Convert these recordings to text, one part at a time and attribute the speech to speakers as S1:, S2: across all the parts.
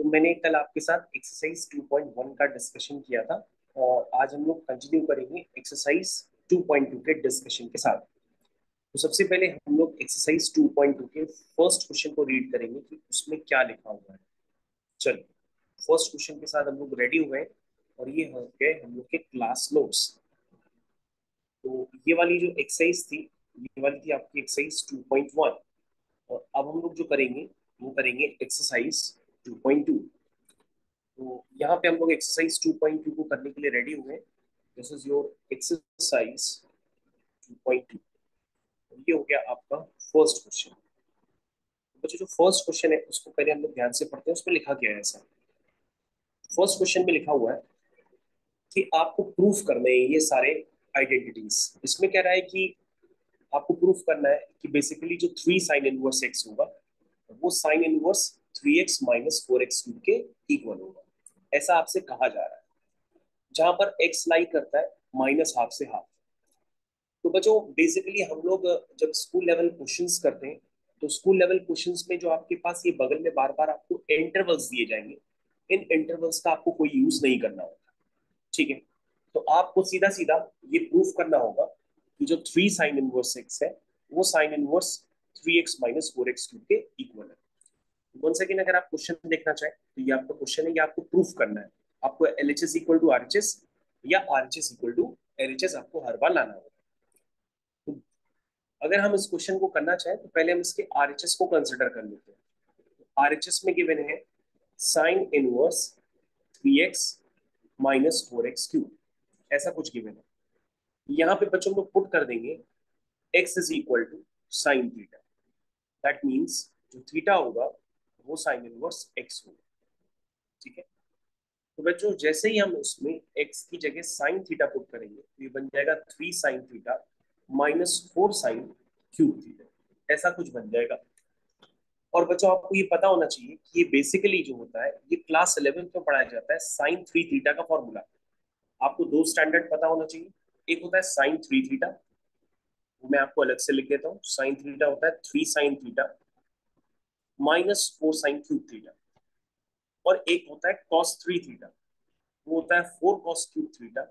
S1: मैंने कल आपके साथ एक्सरसाइज 2.1 का डिस्कशन किया था और आज हम लोग कंटिन्यू करेंगे एक्सरसाइज 2.2 के डिस्कशन के साथ। तो सबसे पहले हम लोग एक्सरसाइज 2.2 के फर्स्ट क्वेश्चन को रीड करेंगे कि उसमें क्या लिखा हुआ है। चलिए, फर्स्ट क्वेश्चन के साथ हम लोग रेडी हुए हैं और ये हो गए हम लोग के क्लास नोट्स। तो ये वाली जो एक्सरसाइज थी, ये वाली थी आपकी एक्सरसाइज 2.1 और अब हम लोग जो करेंगे वो करेंगे एक्सरसाइज 2.2। तो यहाँ पे हम लोग एक्सरसाइज 2.2 को करने के लिए रेडी हुए हैं। This is your exercise 2.2। ये हो गया आपका फर्स्ट क्वेश्चन। बच्चों, जो फर्स्ट क्वेश्चन है उसको पहले हम लोग ध्यान से पढ़ते हैं। उसमें लिखा क्या है ऐसा। फर्स्ट क्वेश्चन में लिखा हुआ है कि आपको प्रूफ करने हैं ये सारे आइडेंटिटीज। इसमें कह रहा है कि आपको प्रूफ करना है कि बेसिकली जो 3 साइन इनवर्स एक्स होगा वो sine inverse 3x minus 4x cube के इक्वल होगा, ऐसा आपसे कहा जा रहा है। जहां पर x लाई करता है माइनस हाफ से हाफ। तो बच्चों, बेसिकली हम लोग जब स्कूल लेवल क्वेश्चंस करते हैं तो स्कूल लेवल क्वेश्चंस में जो आपके पास ये बगल में बार बार आपको इंटरवल्स दिए जाएंगे, इन इंटरवल्स का आपको कोई यूज नहीं करना होगा। ठीक है, तो आपको सीधा सीधा ये प्रूफ करना होगा कि जो 3 साइन इनवर्स एक्स है वो sine inverse 3x minus 4x cube के इक्वल है। वन सेकेंड, अगर आप क्वेश्चन देखना चाहें तो ये आपका क्वेश्चन है, ये आपको प्रूफ करना है। आपको L H S equal to R H S या R H S equal to L H S आपको हर बार लाना होगा। तो अगर हम इस क्वेश्चन को करना चाहें तो पहले हम इसके आर एच एस को कंसिडर कर लेते हैं। आर एच एस में गिवन है sine inverse 3x minus 4x cube, ऐसा कुछ गिवन है। यहाँ पे बच्चों को पुट कर देंगे x is equal to sine theta. That means जो थीटा होगा वो साइन इनवर्स x होगा। ठीक है, तो बच्चों जैसे ही हम उसमें x की जगह साइन थीटा पुट करेंगे तो ये बन जाएगा 3 sine theta minus 4 sine cube theta, ऐसा कुछ बन जाएगा। और बच्चों आपको ये पता होना चाहिए कि ये बेसिकली जो होता है ये क्लास 11th में पढ़ाया जाता है साइन 3 थीटा का फॉर्मूला। आपको दो स्टैंडर्ड पता होना चाहिए। एक होता है साइन 3 थीटा, वो मैं आपको अलग से लिख देता हूँ। साइन थीटा होता है 3 sine theta minus 4 sine cube theta. और एक होता है कॉस 3 थीटा, वो होता है 4 cos cube theta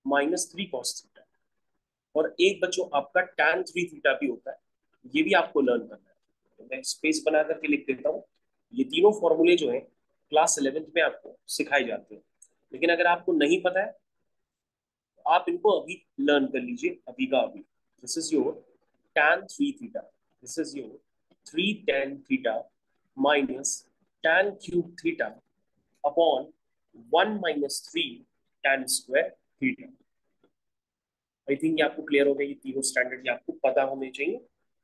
S1: minus 3 cos theta. और एक बच्चों आपका tan 3 थीटा भी होता है, ये भी आपको लर्न करना है। तो मैं स्पेस बना करके लिख देता हूँ। ये तीनों फॉर्मूले जो है क्लास 11th में आपको सिखाए जाते हैं, लेकिन अगर आपको नहीं पता है तो आप इनको अभी लर्न कर लीजिए, अभी का अभी। This is your tan 3 theta, this is your 3 tan theta minus tan cube theta upon 1 minus 3 tan square theta. I think ये आपको क्लियर हो गया। ये तीनों स्टैंडर्ड ये आपको पता होने चाहिए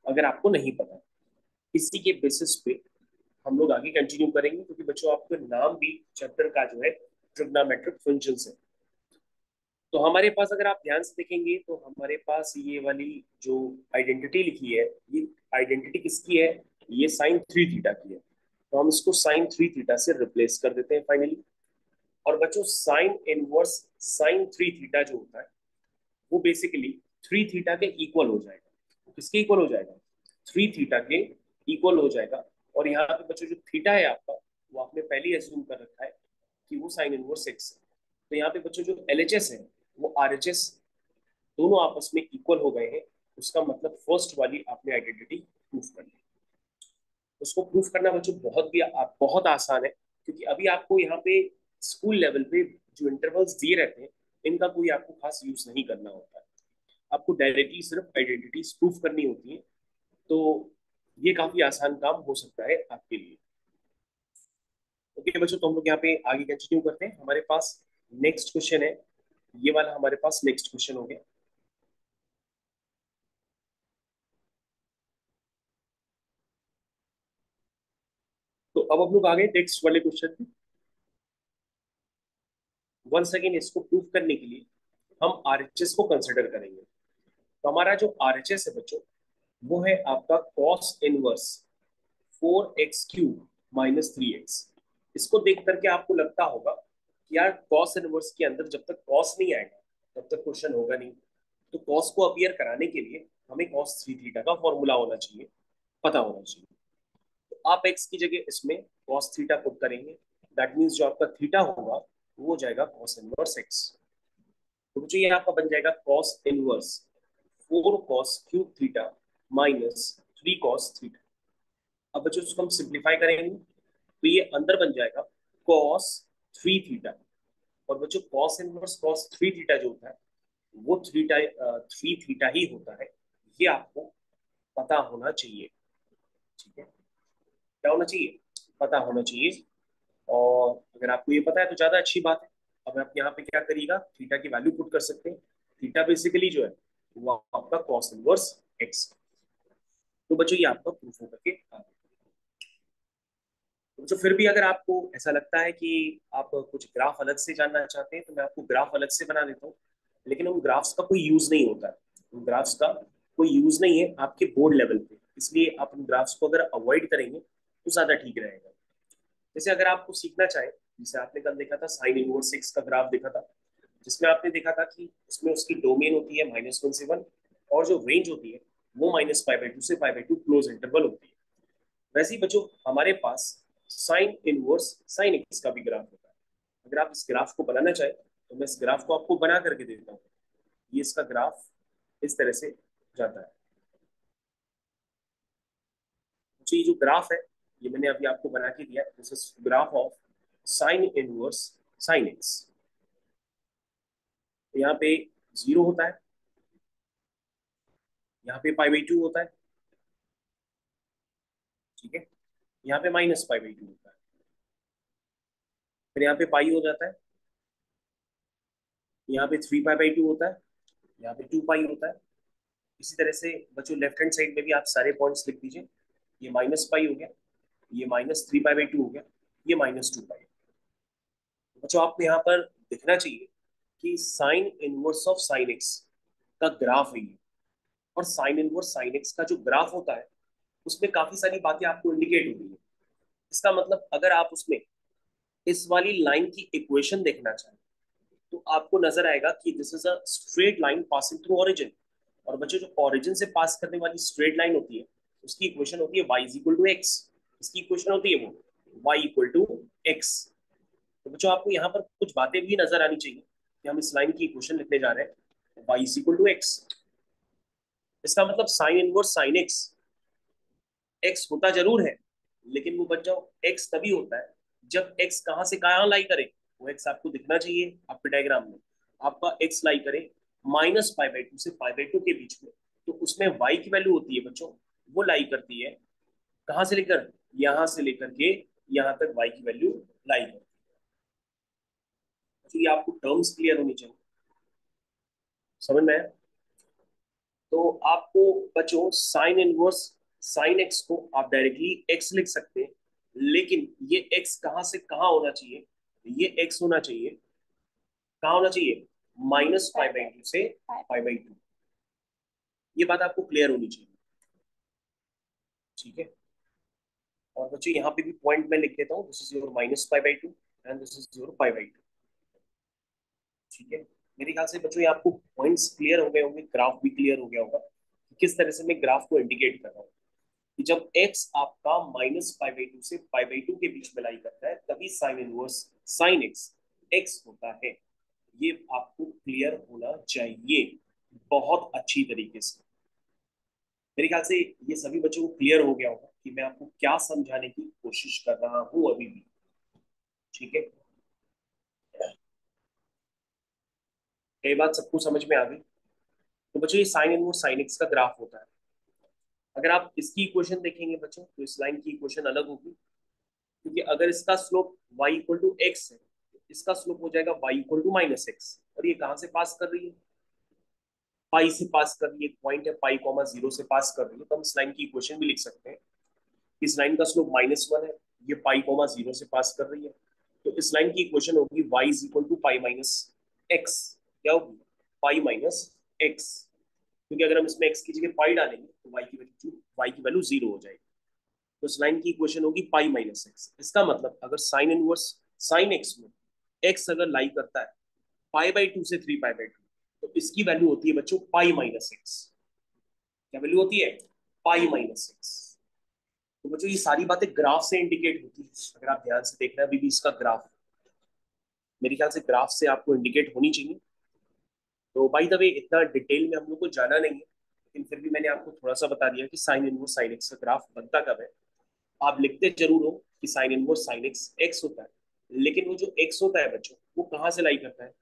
S1: अगर आपको नहीं पता। इसी के बेसिस पे हम लोग आगे कंटिन्यू करेंगे, क्योंकि बच्चों आपका नाम भी चैप्टर का जो है ट्रिग्नोमेट्रिक फंक्शंस है। तो हमारे पास अगर आप ध्यान से देखेंगे तो हमारे पास ये वाली जो आइडेंटिटी लिखी है, ये आइडेंटिटी किसकी है? ये साइन 3 थीटा की है। तो हम इसको साइन 3 थीटा से रिप्लेस कर देते हैं फाइनली। और बच्चों साइन इनवर्स साइन 3 थीटा जो होता है वो बेसिकली 3 थीटा के इक्वल हो जाएगा। तो किसके इक्वल हो जाएगा? 3 थीटा के इक्वल हो जाएगा। और यहाँ पे बच्चों जो थीटा है आपका, वो आपने पहले ही एज्यूम कर रखा है कि वो साइन इनवर्स एक्स है। तो यहाँ पे बच्चों जो एल एच एस है वो आर एच एस दोनों आपस में इक्वल हो गए हैं। उसका मतलब फर्स्ट वाली आपने आइडेंटिटी प्रूफ कर ली। उसको प्रूफ करना बच्चों बहुत आसान है, क्योंकि अभी आपको यहाँ पे स्कूल लेवल पे जो इंटरवल्स दिए रहते हैं इनका कोई आपको खास यूज नहीं करना होता है। आपको डायरेक्टली सिर्फ आइडेंटिटीज प्रूफ करनी होती है। तो ये काफी आसान काम हो सकता है आपके लिए। ओके बच्चों, तो हम लोग यहाँ पे आगे कंटिन्यू करते हैं। हमारे पास नेक्स्ट क्वेश्चन है, ये वाला हमारे पास नेक्स्ट क्वेश्चन हो गया। तो अब हम लोग आ गए नेक्स्ट वाले क्वेश्चन पे। वंस अगेन इसको प्रूव करने के लिए हम आरएचएस को कंसिडर करेंगे। तो हमारा जो आरएचएस है बच्चों वो है आपका cos inverse 4x cube minus 3x। इसको देख करके आपको लगता होगा कि यार कॉस इनवर्स के अंदर जब तक कॉस नहीं आएगा तब तक क्वेश्चन होगा नहीं। तो कॉस को अपीयर कराने के लिए हमें कॉस 3 थीटा का फॉर्मूला होना चाहिए, पता होना चाहिए। आप एक्स की जगह इसमें कॉस थीटा पुट करेंगे, दैट मीन्स जो आपका थीटा होगा वो हो जाएगा कॉस इनवर्स एक्स। तो बच्चों ये आपका बन जाएगा cos inverse 4 cos³ theta minus 3 cos theta. अब बच्चों इसको हम सिंप्लीफाई करेंगे तो ये अंदर बन जाएगा cos 3 थीटा। और बच्चों कॉस इनवर्स cos 3 थीटा जो होता है वो 3 थीटा ही होता है। ये आपको पता होना चाहिए। ठीक है, क्या होना चाहिए? पता होना चाहिए। और अगर आपको ये पता है तो ज्यादा अच्छी बात है। अब आप यहाँ पे क्या करिएगा, थीटा की वैल्यू पुट कर सकते हैं। थीटा बेसिकली जो है वो आपका कॉस इनवर्स एक्स। तो बच्चों ये आपका प्रूफ होकर के आ गया। तो फिर भी अगर आपको ऐसा लगता है कि आप कुछ ग्राफ अलग से जानना चाहते हैं तो मैं आपको ग्राफ अलग से बना देता हूँ। लेकिन उन ग्राफ्स का कोई यूज नहीं होता है। उन ग्राफ्स का कोई यूज नहीं है आपके बोर्ड लेवल पे, इसलिए आप उन ग्राफ्स को अगर अवॉइड करेंगे तो ज्यादा ठीक रहेगा। जैसे अगर आपको सीखना चाहे, जैसे आपने कल देखा था साइन इनवर्स एक्स का ग्राफ देखा था, जिसमें आपने देखा था कि उसमें उसकी डोमेन होती है -1 से 1, और जो रेंज होती है वो -π/2 से π/2 क्लोज इंटरवल होती है। वैसे ही बच्चों हमारे पास साइन इनवर्स साइन एक्स का भी ग्राफ होता है। अगर आप इस ग्राफ को बनाना चाहें तो मैं इस ग्राफ को आपको बना करके देता हूँ। ये इसका ग्राफ इस तरह से जाता है। तो ये जो ग्राफ है ये मैंने अभी आपको बना के दिया, this is graph of sine inverse sine x. तो यहाँ पे 0 होता है, यहाँ पे π/2 होता है, ठीक है, यहाँ पे -π/2 होता है, फिर यहाँ पे पाई हो जाता है, यहाँ पे 3π/2 होता है, यहाँ पे 2 पाई होता है। इसी तरह से बच्चों लेफ्ट हैंड साइड में भी आप सारे पॉइंट्स लिख दीजिए। ये -π हो गया, ये -3π/2 हो गया, ये -2 पाई। बच्चों आपको यहाँ पर दिखना चाहिए कि sine inverse of sine x का ग्राफ है ये। और साइन इनवर्स साइन एक्स का जो ग्राफ होता है उसमें काफी सारी बातें आपको इंडिकेट हो रही है। इसका मतलब अगर आप उसमें इस वाली लाइन की इक्वेशन देखना चाहें तो आपको नजर आएगा कि this is a straight line passing through origin. और बच्चों जो ओरिजिन से पास करने वाली स्ट्रेट लाइन होती है उसकी इक्वेशन होती है y is equal to x. इसकी इक्वेशन होती है वो y इक्वल टू एक्स। तो बच्चों आपको यहाँ पर कुछ बातें भी नजर आनी चाहिए कि हम इस लाइन की इक्वेशन लिखने जा रहे हैं y is equal to x. इसका मतलब sine inverse sine x x होता जरूर है, लेकिन वो बच्चों एक्स तभी होता है जब एक्स कहाँ से कहाँ लाई करे। वो एक्स आपको दिखना चाहिए आपके डायग्राम में। आपका एक्स लाई करे -π/2 से π/2 के बीच में, तो उसमें वाई की वैल्यू होती है बच्चों, वो लाई करती है कहाँ से लेकर, यहाँ से लेकर के यहाँ तक वाई की वैल्यू लाई करती है। तो ये आपको टर्म्स क्लियर होनी चाहिए, समझ में आया? तो आपको बच्चों साइन इनवर्स साइन एक्स को आप डायरेक्टली एक्स लिख सकते हैं, लेकिन ये एक्स कहाँ से कहाँ होना चाहिए, ये एक्स होना चाहिए कहाँ होना चाहिए, -π/2 से π/2। ये बात आपको क्लियर होनी चाहिए, ठीक है। और बच्चों यहाँ पे भी पॉइंट में लिख देता हूँ, this is your -π/2 and this is your π/2, ठीक है। मेरे ख्याल से बच्चों ये आपको पॉइंट्स क्लियर हो गए होंगे, ग्राफ भी क्लियर हो गया होगा कि किस तरह से मैं ग्राफ को इंडिकेट कर रहा हूँ कि जब x आपका -π/2 से π/2 के बीच में लाई करता है तभी sign inverse sine x x होता है। ये आपको क्लियर होना चाहिए बहुत अच्छी तरीके से। मेरे ख्याल से ये सभी बच्चों को क्लियर हो गया होगा कि मैं आपको क्या समझाने की कोशिश कर रहा हूँ अभी भी, ठीक है। ये बात सबको समझ में आ गई? तो बच्चों ये साइन इनवर्स साइन एक्स का ग्राफ होता है। अगर आप इसकी इक्वेशन देखेंगे बच्चों तो इस लाइन की इक्वेशन अलग होगी, क्योंकि अगर इसका slope y equal to x है तो इसका स्लोप हो जाएगा y इक्वल टू -x। और ये कहाँ से पास कर रही है, पाई से पास कर रही है, पॉइंट है π, 0 से पास कर रही है। तो हम इस लाइन की इक्वेशन भी लिख सकते हैं। इस लाइन का स्लोप -1 है, ये π, 0 से पास कर रही है। तो इस लाइन की इक्वेशन होगी y is equal to π-x। क्या होगी, π-x, क्योंकि अगर हम इसमें x की जगह पाई डालेंगे तो y की वैल्यू 0 हो जाएगी। तो इस लाइन की इक्वेशन होगी π-x। इसका मतलब अगर साइन इनवर्स साइन एक्स में x अगर लाई करता है π/2 से 3π/2 तो इसकी वैल्यू होती है बच्चों π-x। क्या वैल्यू होती है, π-x। तो बच्चों ये सारी बातें ग्राफ से इंडिकेट होती है। अगर आप ध्यान से देख रहे हैं अभी भी इसका ग्राफ, मेरे ख्याल से ग्राफ से आपको इंडिकेट होनी चाहिए। तो बाय द वे इतना डिटेल में हम लोग को जाना नहीं है, लेकिन फिर भी मैंने आपको थोड़ा सा बता दिया कि साइन इनवर्स साइन एक्स का ग्राफ बनता कब है। आप लिखते जरूर हो कि sign inverse sine x x होता है, लेकिन वो जो एक्स होता है बच्चों वो कहाँ से लाई करता है,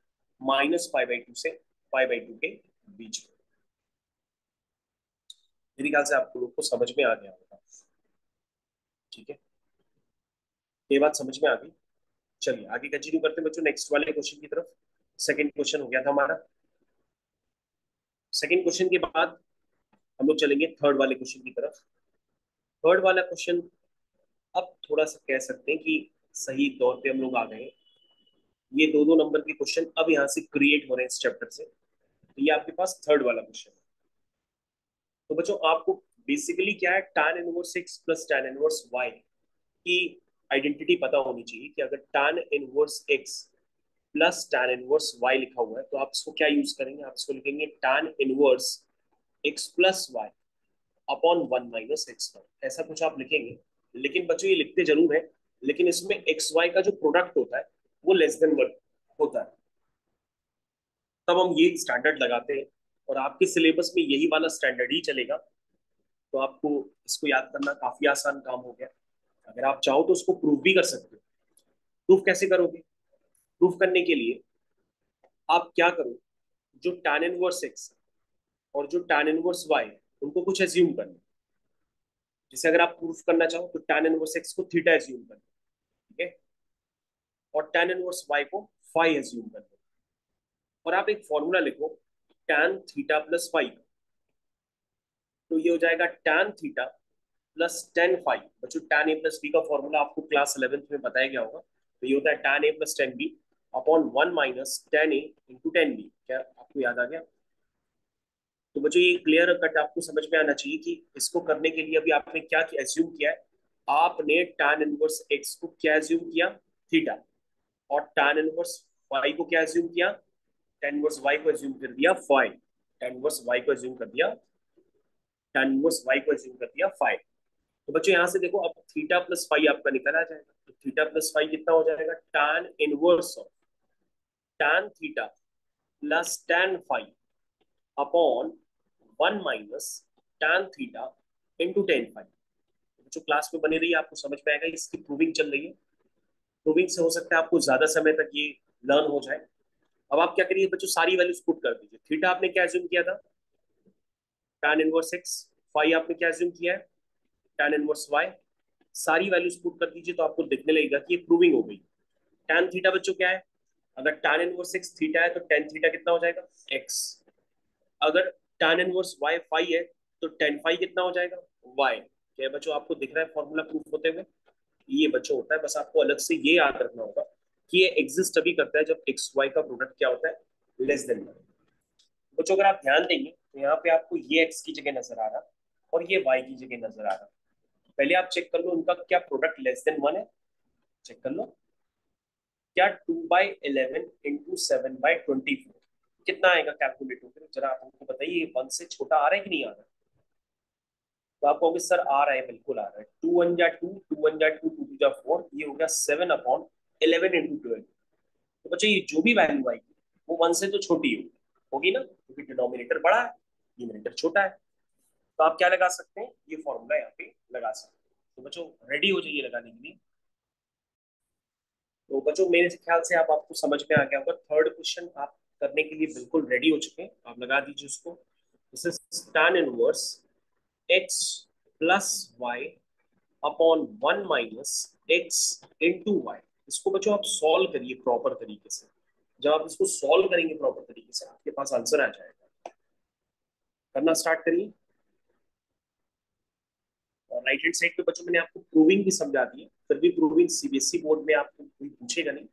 S1: -π/2 से π/2 के बीच में। मेरे ख्याल से आपको लोग को समझ में आ गया होगा। ठीक है, ये बात समझ में आ गई। चलिए आगे कंटिन्यू करते हैं बच्चों नेक्स्ट वाले क्वेश्चन की तरफ। सेकंड क्वेश्चन हो गया था हमारा। सेकंड क्वेश्चन के बाद हम लोग चलेंगे थर्ड वाले क्वेश्चन की तरफ। थर्ड वाला क्वेश्चन अब थोड़ा सा कह सकते हैं कि सही दौर पे हम लोग आ गए हैं। ये दो दो नंबर के क्वेश्चन अब यहाँ से क्रिएट हो रहे हैं इस चैप्टर से। तो ये आपके पास थर्ड वाला क्वेश्चन है। तो बच्चों आपको बेसिकली क्या है, tan inverse x plus tan inverse y की आइडेंटिटी पता होनी चाहिए कि अगर tan inverse x plus tan inverse y लिखा हुआ है तो आप इसको क्या यूज करेंगे, आप इसको लिखेंगे tan inverse x plus y upon 1 - x1, ऐसा कुछ आप लिखेंगे। लेकिन बच्चों ये लिखते जरूर है, लेकिन इसमें एक्स वाई का जो प्रोडक्ट होता है वो लेस देन 1 होता है, तब हम ये स्टैंडर्ड लगाते हैं। और आपके सिलेबस में यही वाला स्टैंडर्ड ही चलेगा, तो आपको इसको याद करना काफी आसान काम हो गया। अगर आप चाहो तो उसको प्रूव भी कर सकते हो। प्रूफ कैसे करोगे, प्रूफ करने के लिए आप क्या करो, जो tan इनवर्स एक्स और जो tan इनवर्स वाई है उनको कुछ एज्यूम करना। जैसे अगर आप प्रूफ करना चाहो तो tan इनवर्स एक्स को थीटा एज्यूम करना, ठीक है, और tan इनवर्स वाई को फाई एज्यूम करना। और आप एक फॉर्मूला लिखो tan थीटा प्लस फाई, तो ये हो जाएगा tan theta plus ten five. बच्चों tan a प्लस बी का फॉर्मूला आपको क्लास 11th में बताया गया होगा। तो ये होता है tan a plus tan B upon 1 - tan a × tan b। क्या आपको याद आ गया? तो बच्चों ये क्लियर कट आपको समझ में आना चाहिए कि इसको करने के लिए अभी आपने क्या एज्यूम किया है। आपने tan इनवर्स एक्स को क्या एज्यूम किया, थीटा, और tan इनवर्स वाई को क्या एज्यूम किया, tan इनवर्स वाई को एज्यूम कर दिया फाइव, tan इनवर्स वाई को एज्यूम कर दिया, tan इनवर्स वाई को एज्यूम कर दिया फाइव। तो बच्चों यहाँ से देखो अब थीटा प्लस फाइव आपका निकल आ जाएगा। तो थीटा प्लस फाइव कितना हो जाएगा, tan inverse of tan theta plus tan five upon 1 - tan theta into tan five. बच्चों क्लास में बने रहिए, आपको समझ में आएगा। इसकी प्रूविंग चल रही है, प्रूविंग से हो सकता है आपको ज्यादा समय तक ये लर्न हो जाए। अब आप क्या करिए बच्चों, सारी वैल्यूज पुट कर दीजिए। थीटा आपने क्या एज्यूम किया था, tan इनवर्स एक्स, फाइव आपने क्या एज्यूम किया है, tan इनवर्स वाई। सारी वैल्यूज पुट कर दीजिए तो आपको दिखने लगेगा कि ये प्रूविंग हो गई। tan थीटा बच्चों क्या है, अगर tan इनवर्स एक्स थीटा है तो tan थीटा कितना हो जाएगा, x। अगर tan इनवर्स y फाई है तो tan फाई कितना हो जाएगा, y। क्या है बच्चों, आपको दिख रहा है फॉर्मूला प्रूफ होते हुए? ये बच्चों होता है, बस आपको अलग से ये याद रखना होगा कि ये एग्जिस्ट तभी करता है जब एक्स वाई का प्रोडक्ट क्या होता है, लेस देन 1। बच्चों अगर आप ध्यान देंगे तो यहाँ पे आपको ये एक्स की जगह नजर आ रहा और ये वाई की जगह नजर आ रहा। पहले आप चेक कर लो उनका क्या प्रोडक्ट लेस देन 1 है, चेक कर लो। क्या 2/11 × 7/24 कितना आएगा, कैलकुलेट होकर जरा आप हमको बताइए। 1 से छोटा आ रहा है कि नहीं आ रहा है? तो आप कहोगे सर आ रहा है, बिल्कुल आ रहा है। 2 × 1 = 2, 2 × 2 = 2 × 4, ये हो गया 7/11 × 12। तो बच्चों ये जो भी वैल्यू आएगी वो 1 से तो छोटी होगी ना, क्योंकि डिनोमिनेटर बड़ा है, न्यूमरेटर छोटा है। तो आप क्या लगा सकते हैं, ये फॉर्मूला यहाँ पे लगा सकते हैं। तो बच्चों रेडी हो जाइए लगाने के लिए। तो बच्चों मेरे ख्याल से आप आपको समझ में आ गया होगा। थर्ड क्वेश्चन आप करने के लिए बिल्कुल रेडी हो चुके हैं, आप लगा दीजिए उसको। This is tan inverse x plus y upon 1 - x into y. इसको बच्चों आप सॉल्व करिए प्रॉपर तरीके से। जब आप इसको सॉल्व करेंगे प्रॉपर तरीके से आपके पास आंसर आ जाएगा। करना स्टार्ट करिए। और राइट हैंड साइड पे बच्चों मैंने आपको प्रूविंग भी समझा दी है, फिर भी प्रूविंग सीबीएसई बोर्ड में आपको कोई पूछेगा नहीं।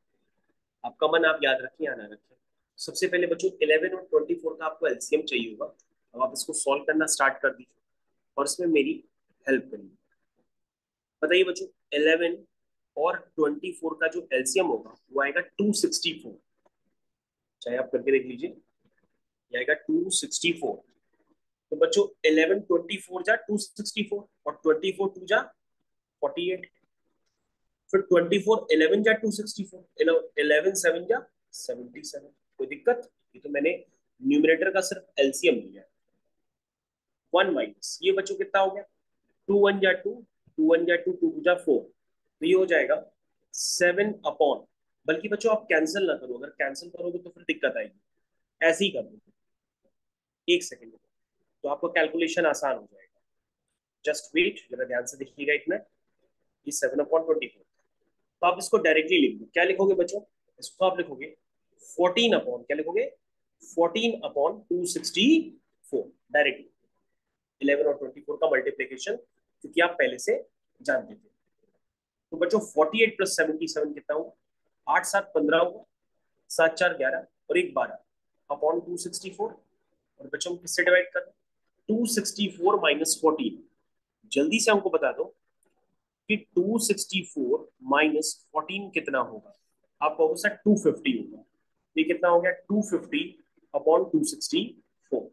S1: आपका मन आप याद रखिए या ना रखिए। सबसे पहले बच्चों 11 और 24 का आपको एलसीएम चाहिए होगा। अब आप इसको सॉल्व करना स्टार्ट कर दीजिए और इसमें मेरी हेल्प करिए। बताइए बच्चों 11 और 24 का जो एलसीएम होगा वो आएगा 264। चाहे आप करके देख लीजिए, ये आएगा 264। तो बच्चों 11 24 जा 264 और 24 2 जा 48। फिर 24 11 जा 264, 11 7 जा 77। कोई दिक्कत? ये तो मैंने न्यूमरेटर का सिर्फ एलसीएम लिया है। 1 माइनस ये बच्चों कितना हो गया? 2 1 जा 2, 2 1 जा 2, 2 2 जा 4, तो ये हो जाएगा 7 अपॉन। बल्कि बच्चों आप कैंसिल ना करो, अगर कैंसिल करोगे तो फिर दिक्कत आएगी। ऐसे ही कर दो, एक सेकेंड, तो आपको कैलकुलेशन आसान हो जाएगा। जस्ट वेट, जरा ध्यान से देखिएगा एक मिनट। ये 7/24, तो आप इसको डायरेक्टली लिख दो। क्या लिखोगे बच्चों? इसको आप लिखोगे 14 अपॉन, क्या लिखोगे? 14 अपॉन 264 डायरेक्टली। 11 और 24 का मल्टीप्लीकेशन, क्योंकि आप पहले से जानते थे। तो बच्चों 48 प्लस 77 कितना हुआ? 8 7 15 हुआ, 7 4 11 और एक 12 अपॉन 264। और बच्चों हम किससे डिवाइड कर रहे हैं? 264 माइनस 14। जल्दी से हमको बता दो कि 264 माइनस 14 कितना होगा? आप कहोगे सर 250 होगा। ये कितना हो गया? 250 अपॉन 264।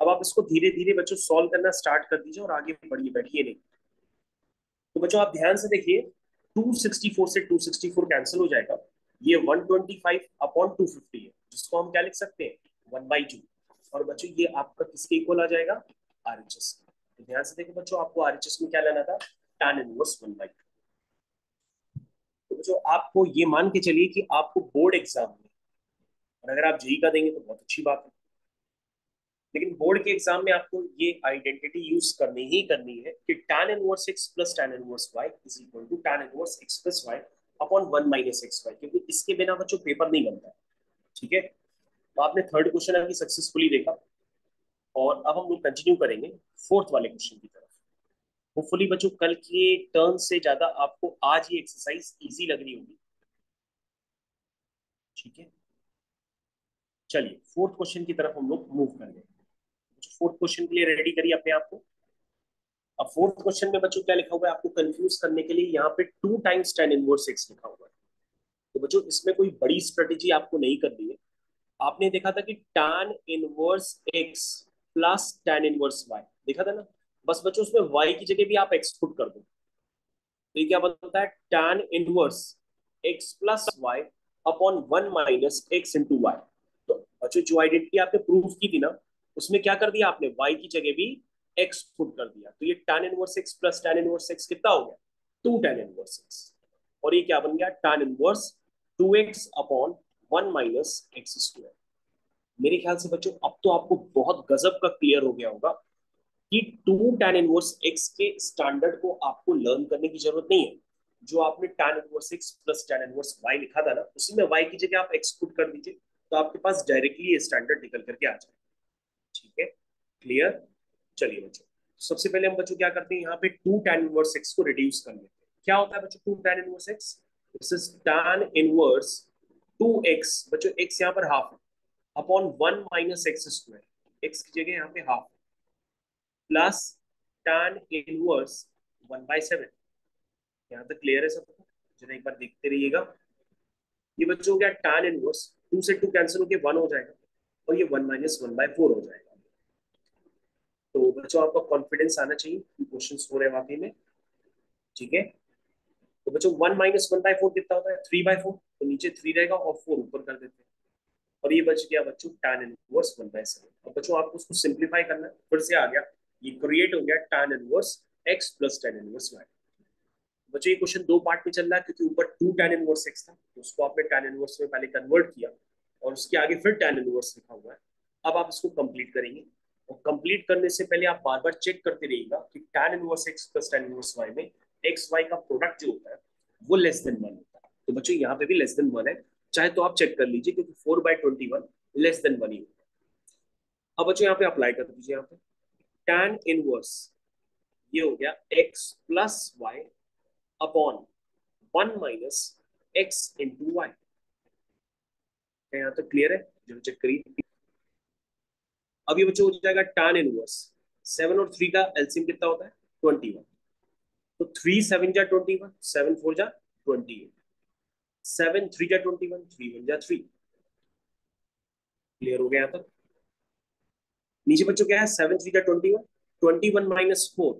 S1: अब आप इसको धीरे धीरे बच्चों सॉल्व करना स्टार्ट कर दीजिए और आगे बढ़िए, बैठिए नहीं। तो बच्चों आप ध्यान से देखिए, 264 से 264 कैंसिल हो जाएगा। ये 125 अपॉन 250 है, जिसको हम क्या लिख सकते हैं? 1/2। और बच्चों ये आपका किसके इक्वल आ जाएगा? आरएचएस। तो ध्यान से देखो बच्चों, आपको आरएचएस में क्या लेना था? tan inverse 1/2। तो बच्चों आपको ये मान के चलिए कि आपको बोर्ड एग्जाम में, और अगर आप जेई का देंगे तो बहुत अच्छी बात है, लेकिन बोर्ड के एग्जाम में आपको ये आइडेंटिटी यूज करनी ही करनी है कि tan inverse x plus tan inverse y is equal to tan inverse x plus y upon 1 minus x y, क्योंकि इसके बिना बच्चों पेपर नहीं बनता है। ठीक है, तो आपने थर्ड क्वेश्चन अभी सक्सेसफुली देखा, और अब हम लोग कंटिन्यू करेंगे फोर्थ वाले क्वेश्चन की तरफ। होपफुली बच्चों कल के टर्न से ज्यादा आपको आज ये एक्सरसाइज इजी लग रही होगी। ठीक है, चलिए फोर्थ क्वेश्चन की तरफ हम लोग मूव करेंगे। फोर्थ क्वेश्चन के लिए रेडी करिए अपने आप को। अब फोर्थ क्वेश्चन में बच्चों क्या लिखा हुआ है, आपको कंफ्यूज करने के लिए यहाँ पे 2 टाइम्स tan इनवर्स x लिखा हुआ है। तो बच्चों इसमें कोई बड़ी स्ट्रेटेजी आपको नहीं करनी है। आपने देखा था कि tan inverse x plus tan inverse y देखा था ना। बस बच्चों उसमें y की जगह भी आप x पुट कर दो, तो ये क्या बनता है? tan inverse x plus y upon 1 minus x into y. तो बच्चों जो आइडेंटिटी आपने प्रूव की थी ना, उसमें क्या कर दिया आपने? y की जगह भी x पुट कर दिया, तो ये tan inverse x plus tan inverse x कितना हो गया? 2 tan इनवर्स x। और ये क्या बन गया? tan inverse 2x upon 1 minus x square. मेरे ख्याल से बच्चों अब तो आपको बहुत गजब का क्लियर हो गया होगा कि 2 tan इनवर्स x के स्टैंडर्ड को आपको लर्न करने की जरूरत नहीं है। जो आपने tan inverse x plus tan inverse y लिखा था ना, उसी में y की जगह आप x पुट कर दीजिए, तो आपके पास डायरेक्टली ये स्टैंडर्ड निकल करके आ जाए। ठीक है, क्लियर? चलिए बच्चों, सबसे पहले हम बच्चों क्या करते हैं, यहाँ पे 2 tan इनवर्स x को रिड्यूस कर लेते हैं। क्या होता है बच्चों 2 tan inverse x? This is tan inverse 2x, बच्चों x यहाँ पर हाफ है, upon 1 minus x square. x की जगह यहाँ पे हाफ प्लस tan इनवर्स 1/7। यहाँ तक क्लियर है सबको? जरा एक बार देखते रहिएगा। ये बच्चों हो गया tan इनवर्स, 2 से 2 कैंसिल होकर 1 हो जाएगा, और ये 1 माइनस 1/4 हो जाएगा। तो बच्चों आपका कॉन्फिडेंस आना चाहिए कि क्वेश्चन हो रहे हैं वाकई में। ठीक है, तो बच्चों 1 माइनस 1/4 कितना होता है? 3/4। तो नीचे 3 रहेगा और 4 ऊपर कर देते हैं, और ये बच गया बच्चों tan इनवर्स 1/7। अब बच्चों आपको उसको सिंप्लीफाई करना है, फिर से आ गया, ये क्रिएट हो गया tan inverse x plus tan inverse y। बच्चों ये क्वेश्चन दो पार्ट में चल रहा है, क्योंकि ऊपर 2 tan इनवर्स x था, तो उसको आपने tan इनवर्स में पहले कन्वर्ट किया, और उसके आगे फिर tan इनवर्स लिखा हुआ है। अब आप इसको कंप्लीट करेंगे, और कंप्लीट करने से पहले आप बार बार चेक करते रहिएगा कि tan inverse x plus tan inverse y में एक्स वाई का प्रोडक्ट जो होता है वो लेस देन 1 होता है। तो बच्चों यहाँ पे भी लेस देन 1 है, चाहे तो आप चेक कर लीजिए, क्योंकि 4/21 लेस देन 1 ही होता है। अब बच्चों यहाँ पे अप्लाई कर दीजिए, यहाँ पे tan इनवर्स ये हो गया x plus y upon 1 minus x into y. यहाँ तक क्लियर है? जो चेक करिए। अब ये बच्चों हो जाएगा tan इनवर्स, 7 और 3 का एलसीएम कितना होता है? 21। तो 3 7 जा 21, 7 4 जा 28, 7 3 जा 21, 3 1 जा 3। क्लियर हो गया यहाँ तक? नीचे बच्चों क्या है? 7 3 जा 21, 21 माइनस 4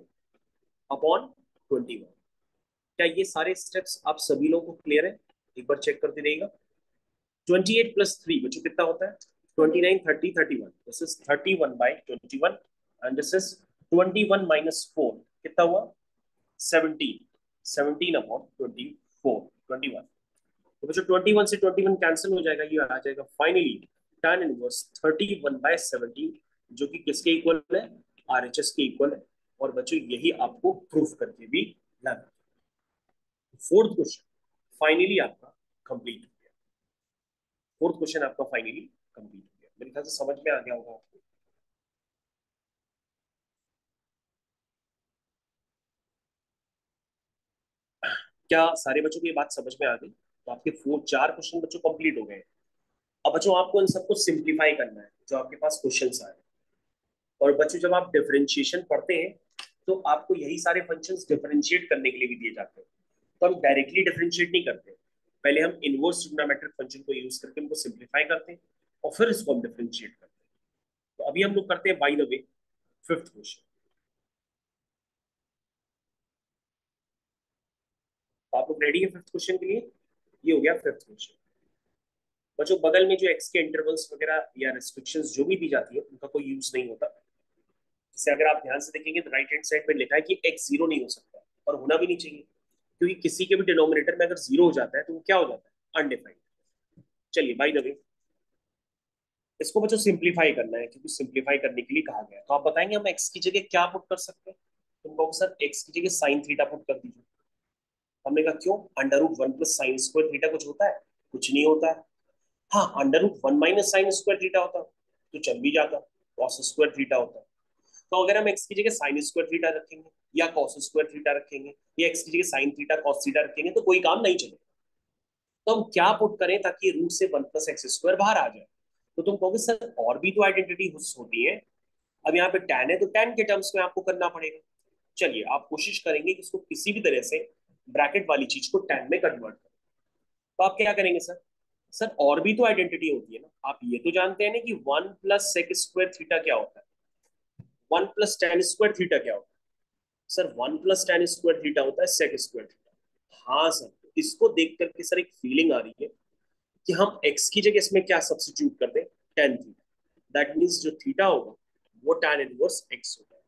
S1: अपॉन 21। क्या ये सारे स्टेप्स आप सभी लोगों को क्लियर है? एक बार चेक करते रहिएगा। 28 + 3 बच्चों कितना होता है? 29, 30, 31। This is 31/21 and this is 21 - 4 कितना हुआ? 17। 17/24 21। तो बच्चों 21 से 21 कैंसिल हो जाएगा, ये आ जाएगा फाइनली tan इनवर्स 31/17, जो कि किसके इक्वल है? RHS के इक्वल है। और बच्चों यही आपको प्रूफ करके भी लाना। फोर्थ क्वेश्चन फाइनली आपका कंप्लीट हो गया। फोर्थ क्वेश्चन आपका फाइनली कंप्लीट हो गया, मेरे ख्याल से समझ में आ गया होगा आपको। क्या सारे बच्चों को ये बात समझ में आ गई? तो आपके फोर चार क्वेश्चन बच्चों कंप्लीट हो गए। अब बच्चों आपको इन सबको सिंप्लीफाई करना है जो आपके पास क्वेश्चंस आए। और बच्चों जब आप डिफरेंशिएशन पढ़ते हैं तो आपको यही सारे फंक्शंस डिफरेंशिएट करने के लिए भी दिए जाते हैं। तो हम डायरेक्टली डिफरेंशिएट नहीं करते, पहले हम इनवर्स ट्रिग्नोमेट्रिक फंक्शन को यूज करके उनको सिंप्लीफाई करते हैं और फिर इसको हम डिफरेंशिएट करते हैं। तो अभी हम लोग करते हैं by the way fifth question. तो आप लोग रेडी है फिफ्थ क्वेश्चन के लिए? ये हो गया फिफ्थ क्वेश्चन। बच्चों बगल में जो एक्स के इंटरवल्स वगैरह या रेस्ट्रिक्शंस जो भी दी जाती है उनका कोई यूज नहीं होता। जैसे अगर आप ध्यान से देखेंगे तो राइट हैंड साइड पे लिखा है कि एक्स जीरो नहीं हो सकता, और होना भी नहीं चाहिए, क्योंकि किसी के भी डिनोमिनेटर में अगर जीरो हो जाता है तो वो क्या हो जाता है? अनडिफाइंड। चलिए बाय द वे इसको बच्चों सिंप्लीफाई करना है, क्योंकि सिंप्लीफाई करने के लिए कहा गया है। तो आप बताएंगे हम एक्स की जगह क्या पुट कर सकते हैं? तुम कहोगे सर एक्स की जगह साइन थीटा पुट कर दीजिए। हमने कहा क्यों? √1 + sin² थीटा कुछ होता है? कुछ नहीं होता है। हाँ, √1 - sin² थीटा होता तो चल भी जाता, cos² थीटा होता। तो अगर हम एक्स की जगह sin² थीटा रखेंगे या cos² थीटा रखेंगे या एक्स की जगह साइन थीटा cos थीटा रखेंगे तो कोई काम नहीं चलेगा। तो हम क्या पुट करें ताकि रूट से 1 + x² बाहर आ जाए? तो तुम कहोगे सर और भी तो आइडेंटिटी होती है। अब यहाँ पे tan है तो tan के टर्म्स में आपको करना पड़ेगा। चलिए आप कोशिश करेंगे कि इसको किसी भी तरह से ब्रैकेट वाली चीज को tan में कन्वर्ट करें। तो आप क्या करेंगे सर? सर और भी तो आइडेंटिटी होती है ना, आप ये तो जानते हैं ना कि 1 + sec² थीटा क्या होता है, 1 + tan² थीटा क्या होता है? सर 1 + tan² थीटा होता है sec² थीटा। हाँ सर, तो इसको देख करके सर एक फीलिंग आ रही है कि हम x की जगह इसमें क्या सब्स्टिट्यूट कर दें? tan theta. दैट मीन्स जो थीटा होगा वो tan इनवर्स x होगा।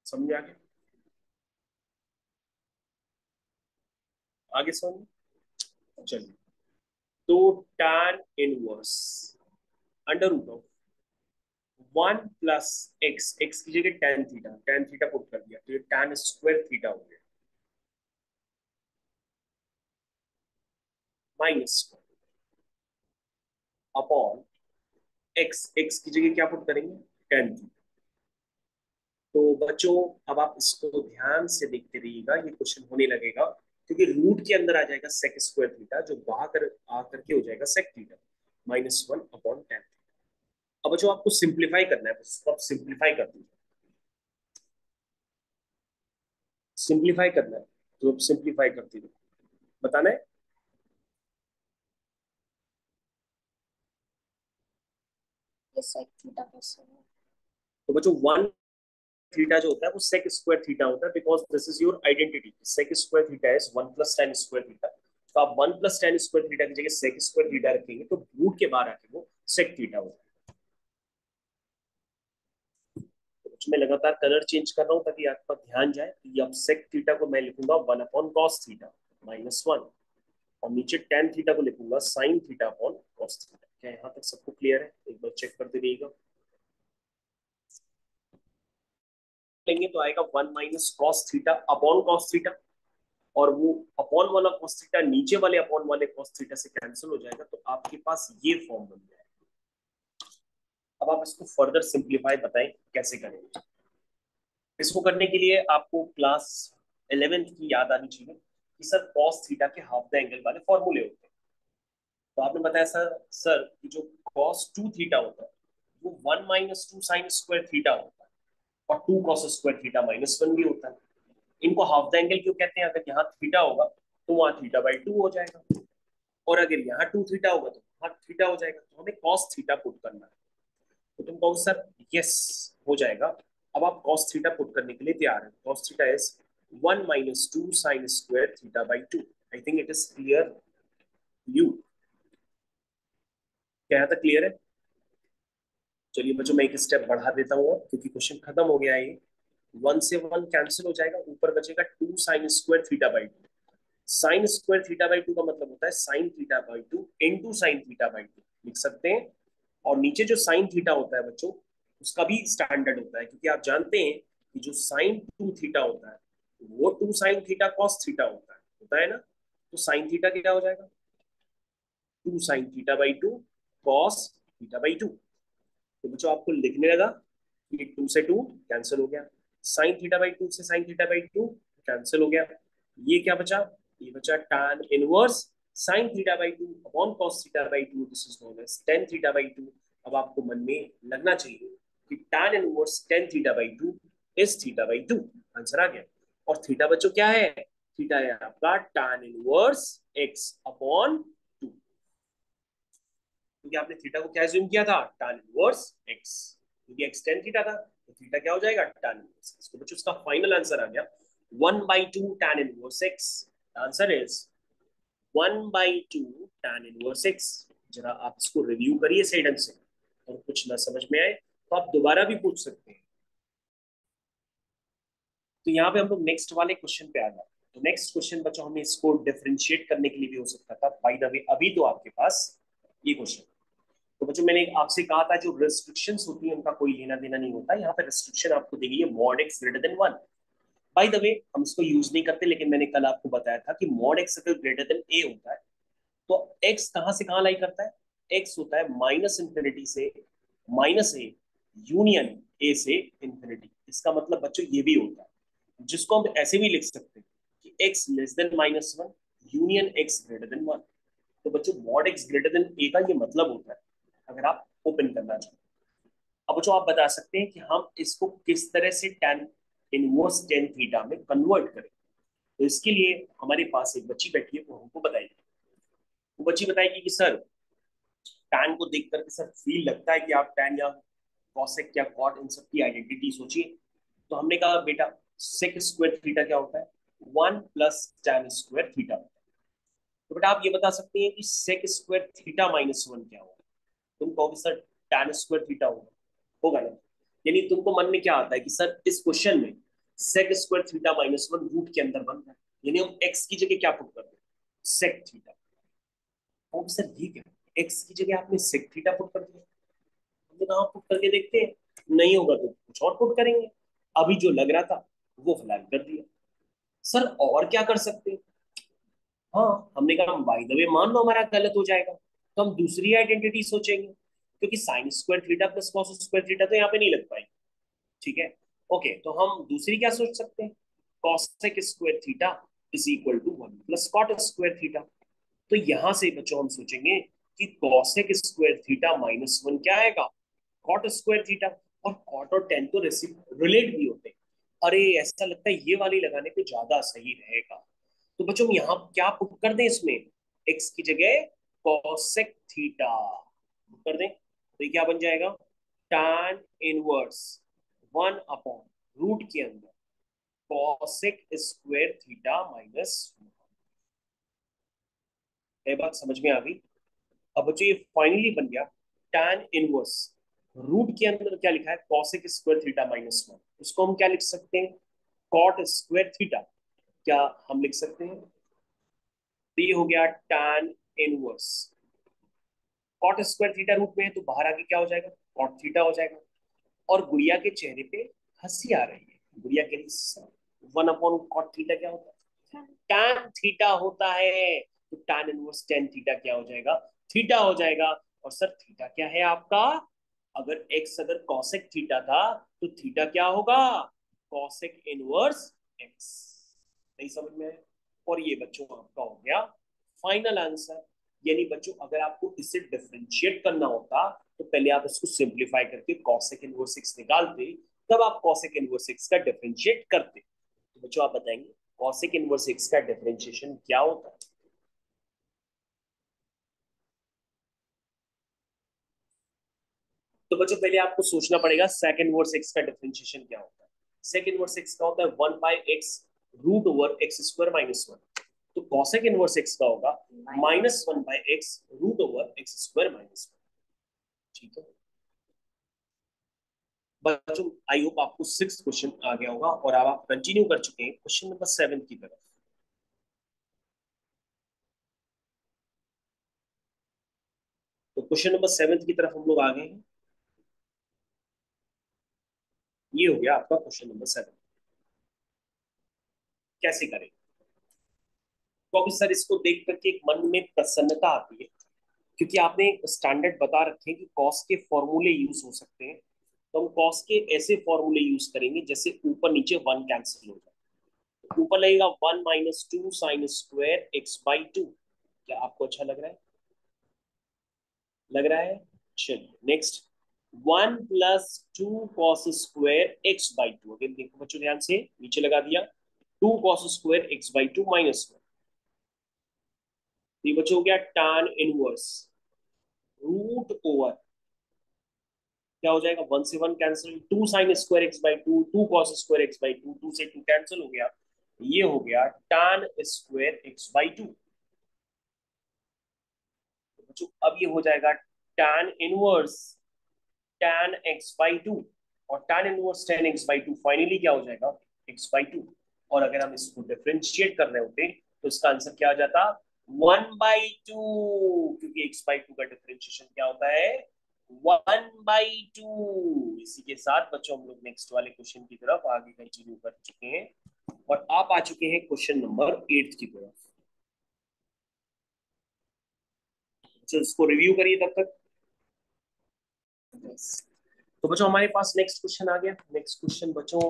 S1: समझ आ गया? आगे समझ। चलिए, तो tan इनवर्स √1 + x, x की जगह tan थीटा पुट कर दिया तो ये tan² थीटा हो गया, माइनस अपॉन x की जगह क्या पुट करेंगे? tan theta. तो बच्चों अब आप इसको ध्यान से देखते रहिएगा, ये क्वेश्चन होने लगेगा क्योंकि रूट के अंदर आ जाएगा sec² थीटा, जो बाहर कर आकर के हो जाएगा sec थीटा -1/tan। अब जो आपको सिंप्लीफाई करना है उसको आप सिंप्लीफाई कर दीजिए। सिंप्लीफाई करना है तो आप सिंप्लीफाई कर दीजिए। बताना है।
S2: ये sec थीटा कैसे है?
S1: तो बच्चों वन थीटा जो होता है वो sec² थीटा होता है, because this is your identity. sec² theta is 1 + tan² theta. तो आप 1 + tan² थीटा की जगह sec² थीटा रखेंगे तो रूट के बाहर आके वो sec थीटा होगा। तो मैं लगातार कलर चेंज कर रहा हूँ ताकि आपका ध्यान जाए। तो अब sec थीटा को मैं लिखूंगा 1/cos थीटा -1, और नीचे tan थीटा को लिखूंगा sin theta upon cos theta. क्या यहाँ तक सबको क्लियर है? एक बार चेक करते रहिएगा। लेंगे तो आएगा 1 - cos theta upon cos theta, और वो अपॉन वाला cos थीटा नीचे वाले अपॉन वाले cos थीटा से कैंसिल हो जाएगा, तो आपके पास ये फॉर्म बन जाएगा। अब आप इसको फर्दर सिंप्लीफाई बताएं कैसे करेंगे। इसको करने के लिए आपको क्लास 11th की याद आनी चाहिए कि सर cos थीटा के हाफ द एंगल वाले फॉर्मूले होते हैं। तो आपने बताया सर कि जो cos2 थीटा होता है वो 1 - 2 sin² थीटा होता है, और 2 cos² थीटा -1 भी होता है। इनको हाफ द एंगल क्यों कहते हैं? अगर यहाँ थीटा होगा तो वहां थीटा/2 हो जाएगा, और अगर यहाँ 2 थीटा होगा तो वहां थीटा हो जाएगा। तो हमें cos थीटा पुट करना है। तो तुम कहो सर यस हो जाएगा। अब आप cos थीटा पुट करने के लिए तैयार है। cos theta is 1 minus 2 sin square theta by 2. I think it is clear you. क्या तक क्लियर है? चलिए बच्चों मैं एक स्टेप बढ़ा देता हूँ क्योंकि क्वेश्चन खत्म हो गया है ये। 1 से 1 कैंसिल हो जाएगा, ऊपर बचेगा 2 sin square theta by 2। Sign square theta by 2 का मतलब होता है sine theta by 2 into sine theta by 2 लिख सकते हैं। और नीचे जो साइन थीटा होता है बच्चों, उसका भी स्टैंडर्ड होता है, क्योंकि आप जानते हैं कि जो साइन 2 थीटा होता है वो 2 साइन थीटा कॉस थीटा होता है ना। तो साइन थीटा क्या हो जाएगा? 2 sine theta by 2 cos theta by 2। तो बच्चों आपको लिखने लगा कि 2 से 2 कैंसिल हो गया, साइन थीटा बाई 2 से साइन थीटा बाई 2 कैंसिल हो गया। ये क्या बचा? ये बचा tan inverse sin theta by 2 upon cos theta by 2, this is known as tan theta by 2। अब आपको मन में लगना चाहिए कि tan inverse tan theta by 2 is theta by 2। Answer आ गया। और थीटा बच्चों क्या है? थीटा है आपका tan इनवर्स x अपॉन 2, क्योंकि आपने थीटा को क्या एज्यूम किया था? tan इनवर्स x, क्योंकि x tan थीटा था तो थीटा क्या हो जाएगा? tan inverse x। तो बच्चों इसका फाइनल आंसर आ गया 1/2 tan inverse x। Answer is 1/2 tan inverse x। जरा आप इसको रिव्यू करिए सही ढंग से, और कुछ ना समझ में आए तो आप दोबारा भी पूछ सकते हैं। तो यहाँ पे हम लोग नेक्स्ट वाले क्वेश्चन पे आ गए। तो नेक्स्ट क्वेश्चन बच्चों हमें इसको डिफरेंशिएट करने के लिए भी हो सकता था। बाय द वे अभी तो आपके पास ये क्वेश्चन, तो बच्चों मैंने आपसे कहा था जो रेस्ट्रिक्शंस होती है उनका कोई लेना देना नहीं होता। यहाँ पे रेस्ट्रिक्शन आपको दी गई है mod x greater than 1। By the way हम इसको यूज नहीं करते, लेकिन मैंने कल आपको बताया था कि मॉड एक्स अगर ग्रेटर देन ए होता है तो x कहां से कहां लाई करता है? x होता है माइनस इंफिनिटी से माइनस ए यूनियन ए से इंफिनिटी। इसका मतलब बच्चों ये भी होता है, जिसको हम ऐसे भी लिख सकते हैं कि x less than -1 union x greater then 1। तो बच्चों मॉड x ग्रेटर देन ए का ये मतलब होता है अगर आप ओपन करना चाहते हैं। अब बच्चों आप बता सकते हैं कि हम इसको किस तरह से tan इनवर्स tan थीटा में कन्वर्ट करें। तो इसके लिए हमारे पास एक बच्ची बैठी है, वो हमको बताएगी। वो बच्ची बताएगी कि सर टैन को देख करके सर फील लगता है कि आप टैन या कॉसेक या कॉट इन सब की आइडेंटिटी सोचिए। तो हमने कहा बेटा सेक स्क्वायर थीटा क्या होता है? 1 + tan स्क्वायर थीटा। तो बेटा आप ये बता सकते हैं कि सेक स्क्वायर थीटा -1 क्या होगा? तुम कहोगे सर टैन स्क्वायर थीटा होगा, होगा ना। यानी तुमको मन में क्या आता है कि सर इस क्वेश्चन में सेक स्क्वायर थीटा -1 रूट के अंदर बन रहा है, यानी हम एक्स की जगह क्या पुट कर रहे हैं? Sec theta. और सर ये क्या, एक्स की जगह आपने सेक थीटा पुट कर दिया। हमने कहा पुट करके देखते हैं, नहीं होगा तो कुछ और पुट करेंगे। अभी जो लग रहा था वो फ्लैग कर दिया। सर और क्या कर सकते हैं? हाँ, हमने कहा बाय द वे मान लो हमारा गलत हो जाएगा तो हम दूसरी आइडेंटिटी सोचेंगे, क्योंकि sign square theta plus cos square theta तो यहाँ पे नहीं लग पाएगी। ठीक है, ओके, तो हम दूसरी क्या सोच सकते हैं? Cosec square theta is equal to 1 + cot square theta. तो यहां से बच्चों हम सोचेंगे कि कॉसेक स्क्वायर थीटा -1 क्या आएगा? Cot square theta. और कॉट और टेन तो रिलेट भी होते हैं। अरे ऐसा लगता है ये वाली लगाने पे ज्यादा सही रहेगा। तो बच्चों हम यहाँ क्या पुट कर दें इसमें? एक्स की जगह कॉसेक थीटा पुट कर दें तो ये क्या बन जाएगा? tan इनवर्स 1 अपॉन रूट के अंदर कॉसेक स्क्वायर थीटा माइनस। ये बात समझ में आ गई? अब बच्चों ये फाइनली बन गया tan इनवर्स रूट के अंदर क्या लिखा है? Cosec square theta -1। उसको हम क्या लिख सकते हैं? Cot square theta. क्या हम लिख सकते हैं? तो ये हो गया tan inverse cot square theta root में है तो बाहर आके क्या हो जाएगा? कॉट थीटा हो जाएगा। और गुड़िया के चेहरे पे हंसी आ रही है। गुड़िया के लिए 1/कॉट थीटा क्या होता है? tan थीटा होता है। तो tan इनवर्स tan थीटा क्या हो जाएगा? थीटा हो जाएगा। और सर थीटा क्या है आपका? अगर x अगर कॉसेक थीटा था तो थीटा क्या होगा? Cosec inverse x। नहीं समझ में आया? और ये बच्चों आपका हो गया फाइनल आंसर। यानी बच्चों अगर आपको इसे डिफरेंशिएट करना होता तो पहले आप इसको सिंप्लीफाई करके कॉसेक इनवर्स x निकालते, तब आप कॉसेक इनवर्स x का डिफरेंशिएट करते। तो बच्चों आप बताएंगे कॉसेक इनवर्स x का डिफरेंशिएशन क्या होता है? तो बच्चों पहले आपको सोचना पड़ेगा सेक इनवर्स x का डिफरेंशिएशन क्या होता है। सेक इनवर्स x का होता है 1/x root over x square minus one. तो कॉसेक इनवर्स एक्स का होगा -1/x root over x square minus one. ठीक है बच्चों, आई होप आपको सिक्स क्वेश्चन आ गया होगा और अब आप कंटिन्यू कर चुके हैं क्वेश्चन नंबर 7 की तरफ। तो क्वेश्चन नंबर 7 की तरफ हम लोग आ गए हैं। ये हो गया आपका क्वेश्चन नंबर 7। कैसे करें? क्योंकि सर इसको देख करके एक मन में प्रसन्नता आती है, क्योंकि आपने स्टैंडर्ड बता रखे हैं कि कॉस के फॉर्मूले यूज हो सकते हैं। तो हम कॉस के ऐसे फॉर्मूले यूज करेंगे जैसे ऊपर नीचे वन कैंसिल हो जाए। ऊपर लगेगा 1 - 2 sin² x/2। क्या आपको अच्छा लग रहा है? लग रहा है? चलिए नेक्स्ट। 1 + 2 cos² x/2। अगेन देखो बच्चों ध्यान से, नीचे लगा दिया 2 cos² x/2 - 1। ये बच्चों हो गया tan इनवर्स रूट ओवर, क्या हो जाएगा, 1 से 1 cancel, 2 sin² x/2, 2 cos² x/2, 2 से 2 कैंसिल हो गया। ये हो गया tan² x/2। बच्चों अब ये हो जाएगा tan इनवर्स tan x/2, और tan inverse tan x/2 finally क्या हो जाएगा, x/2। और अगर हम इसको डिफरेंशिएट कर रहे होते तो इसका आंसर क्या आ जाता, 1/2, क्योंकि x/2 का डिफरेंशिएशन क्या होता है, 1/2। इसी के साथ बच्चों हम लोग नेक्स्ट वाले क्वेश्चन की तरफ आगे कंटिन्यू कर चुके हैं और आप आ चुके हैं क्वेश्चन नंबर 8 की तरफ। तो इसको रिव्यू करिए तब तक। तो बच्चों हमारे पास नेक्स्ट क्वेश्चन आ गया। नेक्स्ट क्वेश्चन बच्चों,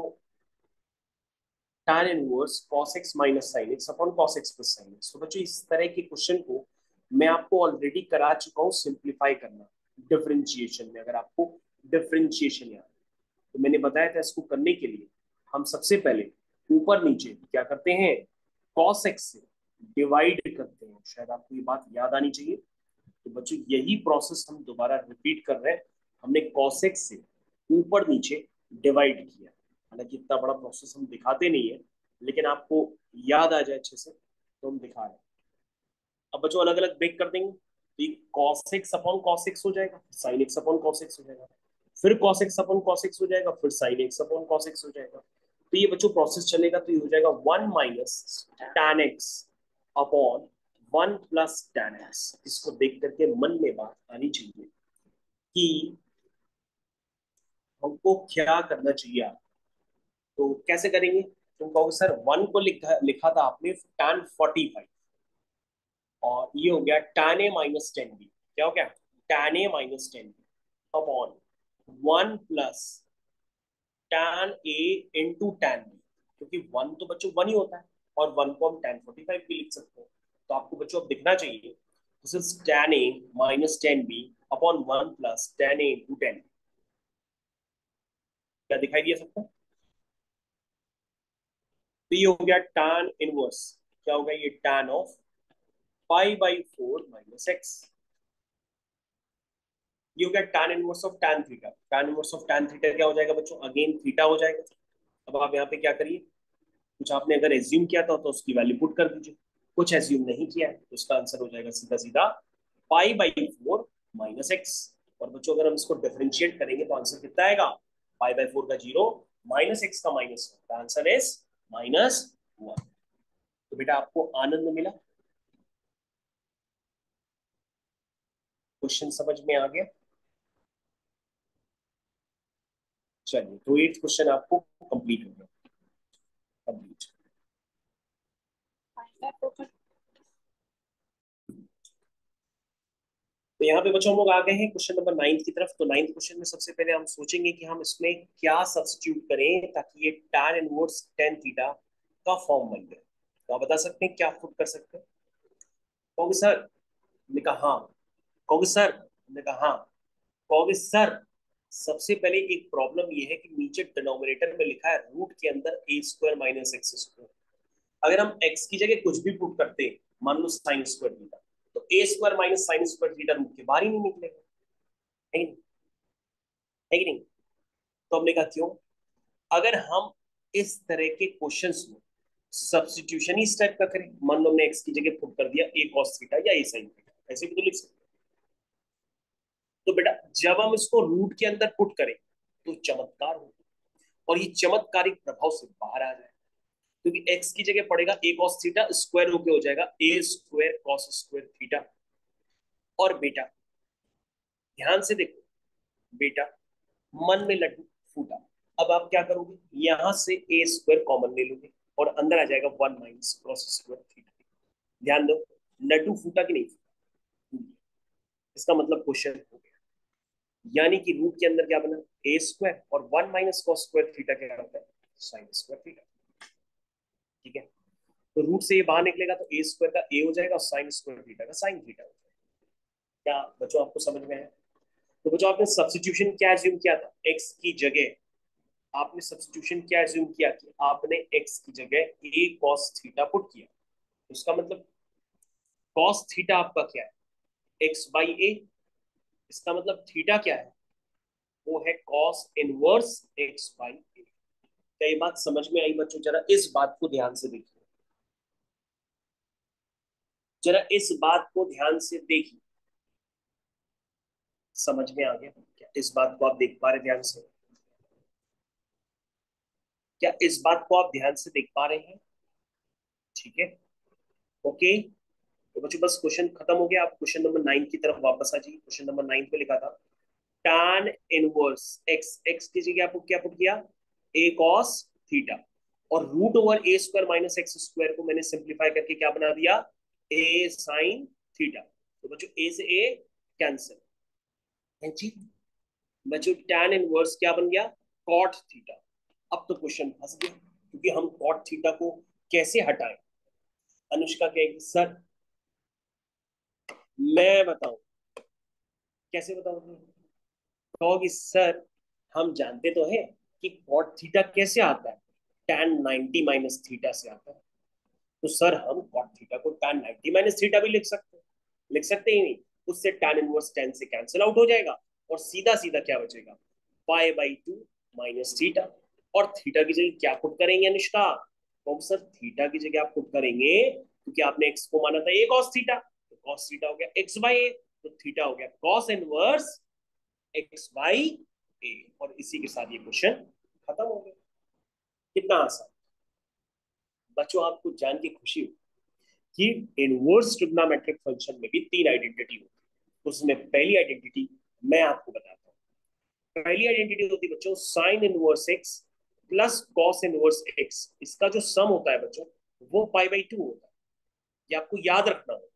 S1: tan inverse cos x minus sin x upon cos x plus sin x। तो बच्चों इस तरह के क्वेश्चन को मैं आपको ऑलरेडी करा चुका हूँ सिंप्लीफाई करना डिफरेंशिएशन में। अगर आपको डिफरेंशिएशन याद है तो मैंने बताया था इसको करने के लिए हम सबसे पहले ऊपर नीचे क्या करते हैं, cos x से डिवाइड करते हैं। शायद आपको ये बात याद आनी चाहिए। तो बच्चों यही प्रोसेस हम दोबारा रिपीट कर रहे हैं। हमने cos x से ऊपर नीचे डिवाइड किया। हालांकि इतना बड़ा प्रोसेस हम दिखाते नहीं है, लेकिन आपको याद आ जाए अच्छे से तो हम दिखा रहे हैं। अब बच्चों अलग अलग ब्रेक कर देंगे तो ये cos x upon cos x हो जाएगा, sin x upon cos x हो जाएगा, फिर cos x upon cos x हो जाएगा, फिर sin x upon cos x हो जाएगा। तो ये बच्चों प्रोसेस चलेगा तो ये हो जाएगा 1 - tan x upon 1 + tan x। इसको देख करके मन में बात आनी चाहिए कि हमको क्या करना चाहिए आप। तो कैसे करेंगे, तुम कहोगे सर वन को लिखा था आपने tan 45, और ये हो गया tan a - 10b। क्या हो गया, tan a - 10b upon 1 + tan a × tan b। क्योंकि वन तो बच्चों वन ही होता है और वन को हम tan 45 भी लिख सकते हैं। तो आपको बच्चों अब दिखना चाहिए this is tan a - 10b upon 1 + tan a × 10b। क्या दिखाई दिया सबको? तो ये हो गया tan इनवर्स, क्या होगा ये tan ऑफ π/4 - x। ये हो गया tan inverse of tan theta. tan inverse of tan theta क्या हो जाएगा बच्चों, अगेन थीटा हो जाएगा। अब आप यहाँ पे क्या करिए, कुछ आपने अगर एज्यूम किया था तो उसकी वैल्यू पुट कर दीजिए, कुछ एज्यूम नहीं किया है तो उसका आंसर हो जाएगा सीधा सीधा π/4 - x। और बच्चों अगर हम इसको डिफरेंशिएट करेंगे तो आंसर कितना आएगा, π/4 का 0 -x का -1, आंसर इज -1। तो बेटा आपको आनंद मिला, क्वेश्चन समझ में आ गया। चलिए तो 8th क्वेश्चन आपको कंप्लीट हो गया, कंप्लीट। तो यहाँ पे बच्चों हम लोग आ गए हैं क्वेश्चन नंबर 9 की तरफ। तो 9th क्वेश्चन में सबसे पहले हम सोचेंगे कि हम इसमें क्या सब्स्टिट्यूट करें ताकि ये tan इनवर्स tan थीटा का फॉर्म बन जाए। तो आप बता सकते हैं क्या पुट कर सकते हैं? कहोगे सर, ने कहा हाँ। कहोगे सर, ने कहा हाँ। कहोगे सर, सबसे पहले एक प्रॉब्लम ये है कि नीचे डिनोमिनेटर में लिखा है रूट के अंदर a² - x²। अगर हम x की जगह कुछ भी पुट करते हैं, मान लो sin² थीटा, तो a² - sin² थीटा रूट के बाहर ही नहीं निकलेगा, है कि नहीं? है कि नहीं? तो हमने कहा क्यों, अगर हम इस तरह के क्वेश्चंस में सब्स्टिट्यूशन ही इस टाइप का करें, मान लो हमने एक्स की जगह पुट कर दिया ए कॉस थीटा या ए साइन थीटा, ऐसे भी तो लिख सकते। तो बेटा जब हम इसको रूट के अंदर पुट करें तो चमत्कार हो, और ये चमत्कारिक प्रभाव से बाहर आ जाए, क्योंकि एक्स की जगह पड़ेगा ए कॉस थीटा, स्क्वायर होके हो जाएगा ए स्क्वायर कॉस स्क्वायर थीटा। और बेटा ध्यान से देखो बेटा, मन में लड्डू फूटा। अब आप क्या करोगे, यहां से ए स्क्वायर कॉमन ले लोगे और अंदर आ जाएगा 1 - कॉस स्क्वायर थीटा। ध्यान दो, लड्डू फूटा कि नहीं फूटा, इसका मतलब क्वेश्चन हो गया। यानी कि रूट के अंदर क्या बना, ए स्क्वायर, और 1 - कॉस स्क्वायर थीटा क्या होता है, साइन स्क्वायर थीटा। ठीक है, तो रूट से ये बाहर निकलेगा तो ए स्क्वायर का ए हो जाएगा और साइन स्क्वायर थीटा का साइन थीटा हो जाएगा। क्या बच्चों आपको समझ में आया? तो बच्चों आपने सब्स्टिट्यूशन क्या एज्यूम किया था, एक्स की जगह आपने सब्स्टिट्यूशन क्या एज्यूम किया कि आपने एक्स की जगह ए कॉस थीटा पुट किया। उसका मतलब कॉस थीटा आपका क्या है, एक्स बाई ए। इसका मतलब थीटा क्या है, वो है कॉस इनवर्स एक्स बाई ए। क्या ये बात समझ में आई बच्चों? जरा इस बात को ध्यान से देखिए, जरा इस बात को ध्यान से देखिए, समझ में आ गया क्या? इस बात को आप देख पा रहे ध्यान से? क्या इस बात को आप ध्यान से देख पा रहे हैं? ठीक है, ओके। तो बच्चों बस क्वेश्चन खत्म हो गया, आप क्वेश्चन नंबर 9 की तरफ वापस आ जाइए। क्वेश्चन नंबर 9 पे लिखा था tan इनवर्स एक्स, एक्स की जगह आपको क्या पुट किया, ए कॉस थीटा, और रूट ओवर ए स्क्वायर माइनस एक्स स्क्वायर को मैंने सिंप्लीफाई करके क्या बना दिया, ए साइन थीटा। तो बच्चों ए से ए कैंसिल है जी। बच्चों tan इनवर्स क्या बन गया, कॉट थीटा। अब तो क्वेश्चन फंस गया, क्योंकि हम कॉट थीटा को कैसे हटाएं। अनुष्का कहेगी सर मैं बताऊं, कैसे बताऊं, कहोगी सर हम जानते तो हैं कि कॉट थीटा कैसे आता है, tan 90 माइनस थीटा से आता है। तो सर हम कॉट थीटा को tan 90 माइनस थीटा भी लिख सकते हैं, लिख सकते ही नहीं, उससे tan इनवर्स tan से कैंसिल आउट हो जाएगा, और सीधा सीधा क्या बचेगा, पाई बाई 2 माइनस थीटा। और थीटा की जगह क्या पुट करेंगे अनुष्का, तो सर थीटा की जगह आप पुट करेंगे, क्योंकि आपने एक्स को माना था ए कॉस थीटा, तो कॉस थीटा हो गया एक्स बाई ए, तो थीटा हो गया कॉस इनवर्स एक्स बाई ए। और इसी के साथ ये क्वेश्चन खत्म हो गया। कितना आसान। बच्चों आपको जान के खुशी हो कि इनवर्स ट्रिग्नोमेट्रिक फंक्शन में भी 3 आइडेंटिटी होती है। उसमें पहली आइडेंटिटी मैं आपको बताता हूँ। पहली आइडेंटिटी होती है बच्चों sine inverse x plus cos inverse x, इसका जो सम होता है बच्चों वो पाई बाई 2 होता है, ये आपको याद रखना होगा।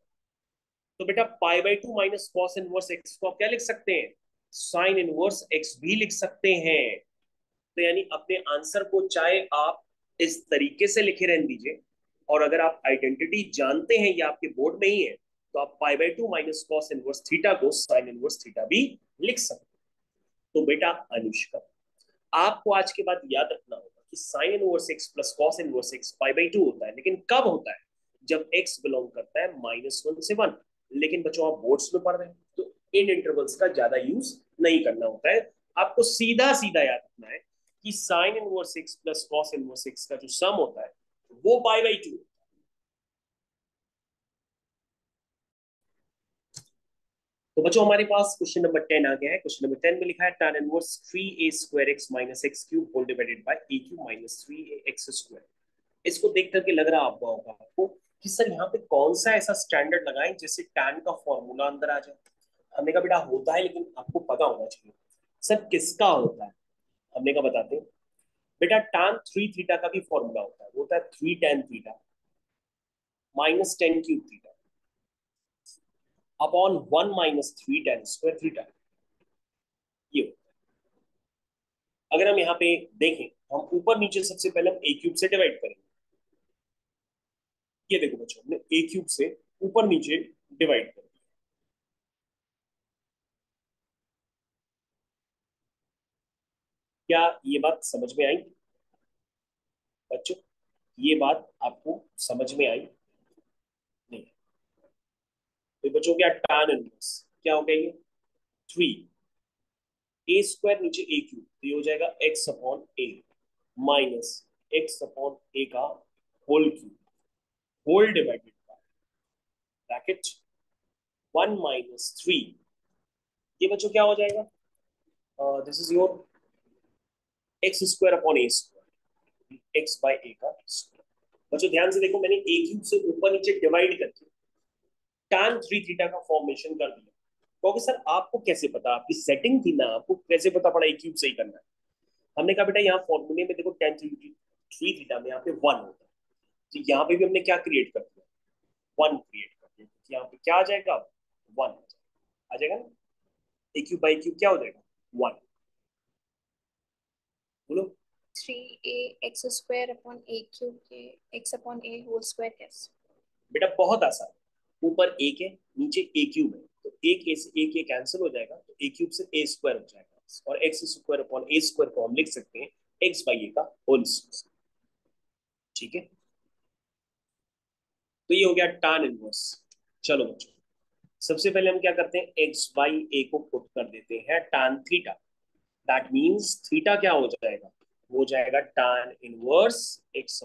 S1: तो बेटा pi by 2 minus cos inverse x को आप क्या लिख सकते हैं, साइन इनवर्स एक्स भी लिख सकते हैं। तो यानी अपने आंसर को चाहे आप इस तरीके से लिखे रहने दीजिए, और अगर आप आइडेंटिटी जानते हैं या आपके बोर्ड में ही है, तो आप pi by 2 minus cos inverse theta को साइन इनवर्स थीटा भी लिख सकते हैं। तो बेटा अनुष्का आपको आज के बाद याद रखना होगा कि sine inverse x plus cos inverse x pi by 2 होता है, लेकिन कब होता है, जब एक्स बिलोंग करता है -1 से 1। लेकिन बच्चों आप बोर्ड्स में पढ़ रहे हैं तो इन इंटरवल्स का ज्यादा यूज नहीं करना होता है। आपको सीधा सीधा याद रखना है कि sine inverse x plus cos inverse x का जो सम होता है वो पाई बाई 2। तो बच्चों हमारे पास क्वेश्चन नंबर 10 आ गया है। क्वेश्चन नंबर 10 में लिखा है tan inverse 3a square x minus x cube whole divided by A cube minus 3a x square. इसको देख करके लग रहा होगा आपको कि सर यहाँ पे कौन सा ऐसा स्टैंडर्ड लगाएं जिससे tan का फॉर्मूला अंदर आ जाए। हमने कहा बेटा होता है, लेकिन आपको पता होना चाहिए सर किसका होता है। हमने कहा बताते हैं बेटा, tan 3 थीटा का भी फॉर्मूला होता है, वो होता है 3 tan theta minus 10 cube theta upon 1 - 3 tan square theta. ये अगर हम यहाँ पे देखें, हम ऊपर नीचे सबसे पहले हम ए क्यूब से डिवाइड करेंगे। ये देखो बच्चों, हमने ए क्यूब से ऊपर नीचे डिवाइड कर, क्या ये बात समझ में आई बच्चों? ये बात आपको समझ में आई? नहीं। तो बच्चों क्या tan इनवर्स क्या हो गया, ये 3 ए स्क्वायर नीचे ए क्यूब, तो ये हो जाएगा x upon A minus x upon A का whole cube whole divided by bracket 1 - 3, ये बच्चों क्या हो जाएगा? This is your x² / a², x/a का square। बच्चों ध्यान से देखो, मैंने a क्यूब से ऊपर नीचे डिवाइड करके tan 3 थीटा का फॉर्मेशन कर दिया। क्योंकि सर आपको कैसे पता, आपकी सेटिंग थी ना, आपको कैसे पता पड़ा a क्यूब से ही करना है? हमने कहा बेटा यहाँ फॉर्मूले में देखो tan 3 थीटा में यहाँ पे 1 होता है, तो यहाँ पे भी हमने क्या क्रिएट कर दिया? 1 क्रिएट कर दिया। तो यहाँ पे क्या आ जाएगा? 1 आ जाएगा ना। a क्यूब बाई क्यूब क्या हो जाएगा? 1। बोलो।
S2: 3a x² / a³ के x/a होल स्क्वायर कैसे?
S1: बेटा बहुत आसान, ऊपर एक है नीचे ए क्यूब है, तो एक ए से एक ये कैंसिल हो जाएगा, तो ए क्यूब से ए स्क्वायर हो जाएगा, और x² / a² को हम लिख सकते हैं x/a का होल स्क्वायर। ठीक है, तो ये हो गया tan इनवर्स। चलो बच्चों, सबसे पहले हम क्या करते हैं, x/a को पुट कर देते हैं tan theta. That means theta क्या हो जाएगा? हो जाएगा tan इनवर्स x/,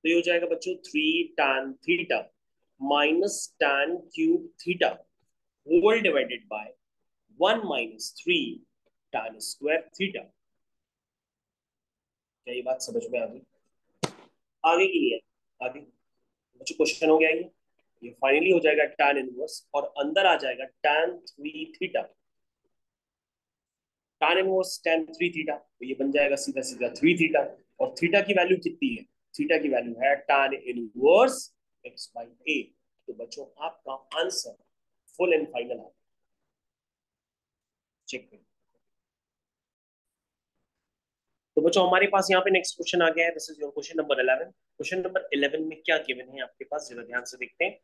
S1: तो ये हो जाएगा बच्चों 3 tan theta minus tan cube theta whole divided by 1 - 3 tan square theta. क्या ये बात समझ में आ गई? आगे की है, आगे बच्चों क्वेश्चन हो गया ये फाइनली हो जाएगा tan इनवर्स, और अंदर आ जाएगा tan 3 theta. tan inverse tan 3 theta, तो ये बन जाएगा सीधा सीधा 3 थीटा, और थीटा की वैल्यू कितनी है? थीटा की वैल्यू है tan इनवर्स x/a। तो बच्चों आपका आंसर फुल एंड फाइनल है। चेक करें। तो बच्चों हमारे पास यहाँ पे नेक्स्ट क्वेश्चन आ गया है। This is your question number 11। Question number 11 में क्या गिवन है आपके पास, जरा ध्यान से देखते हैं।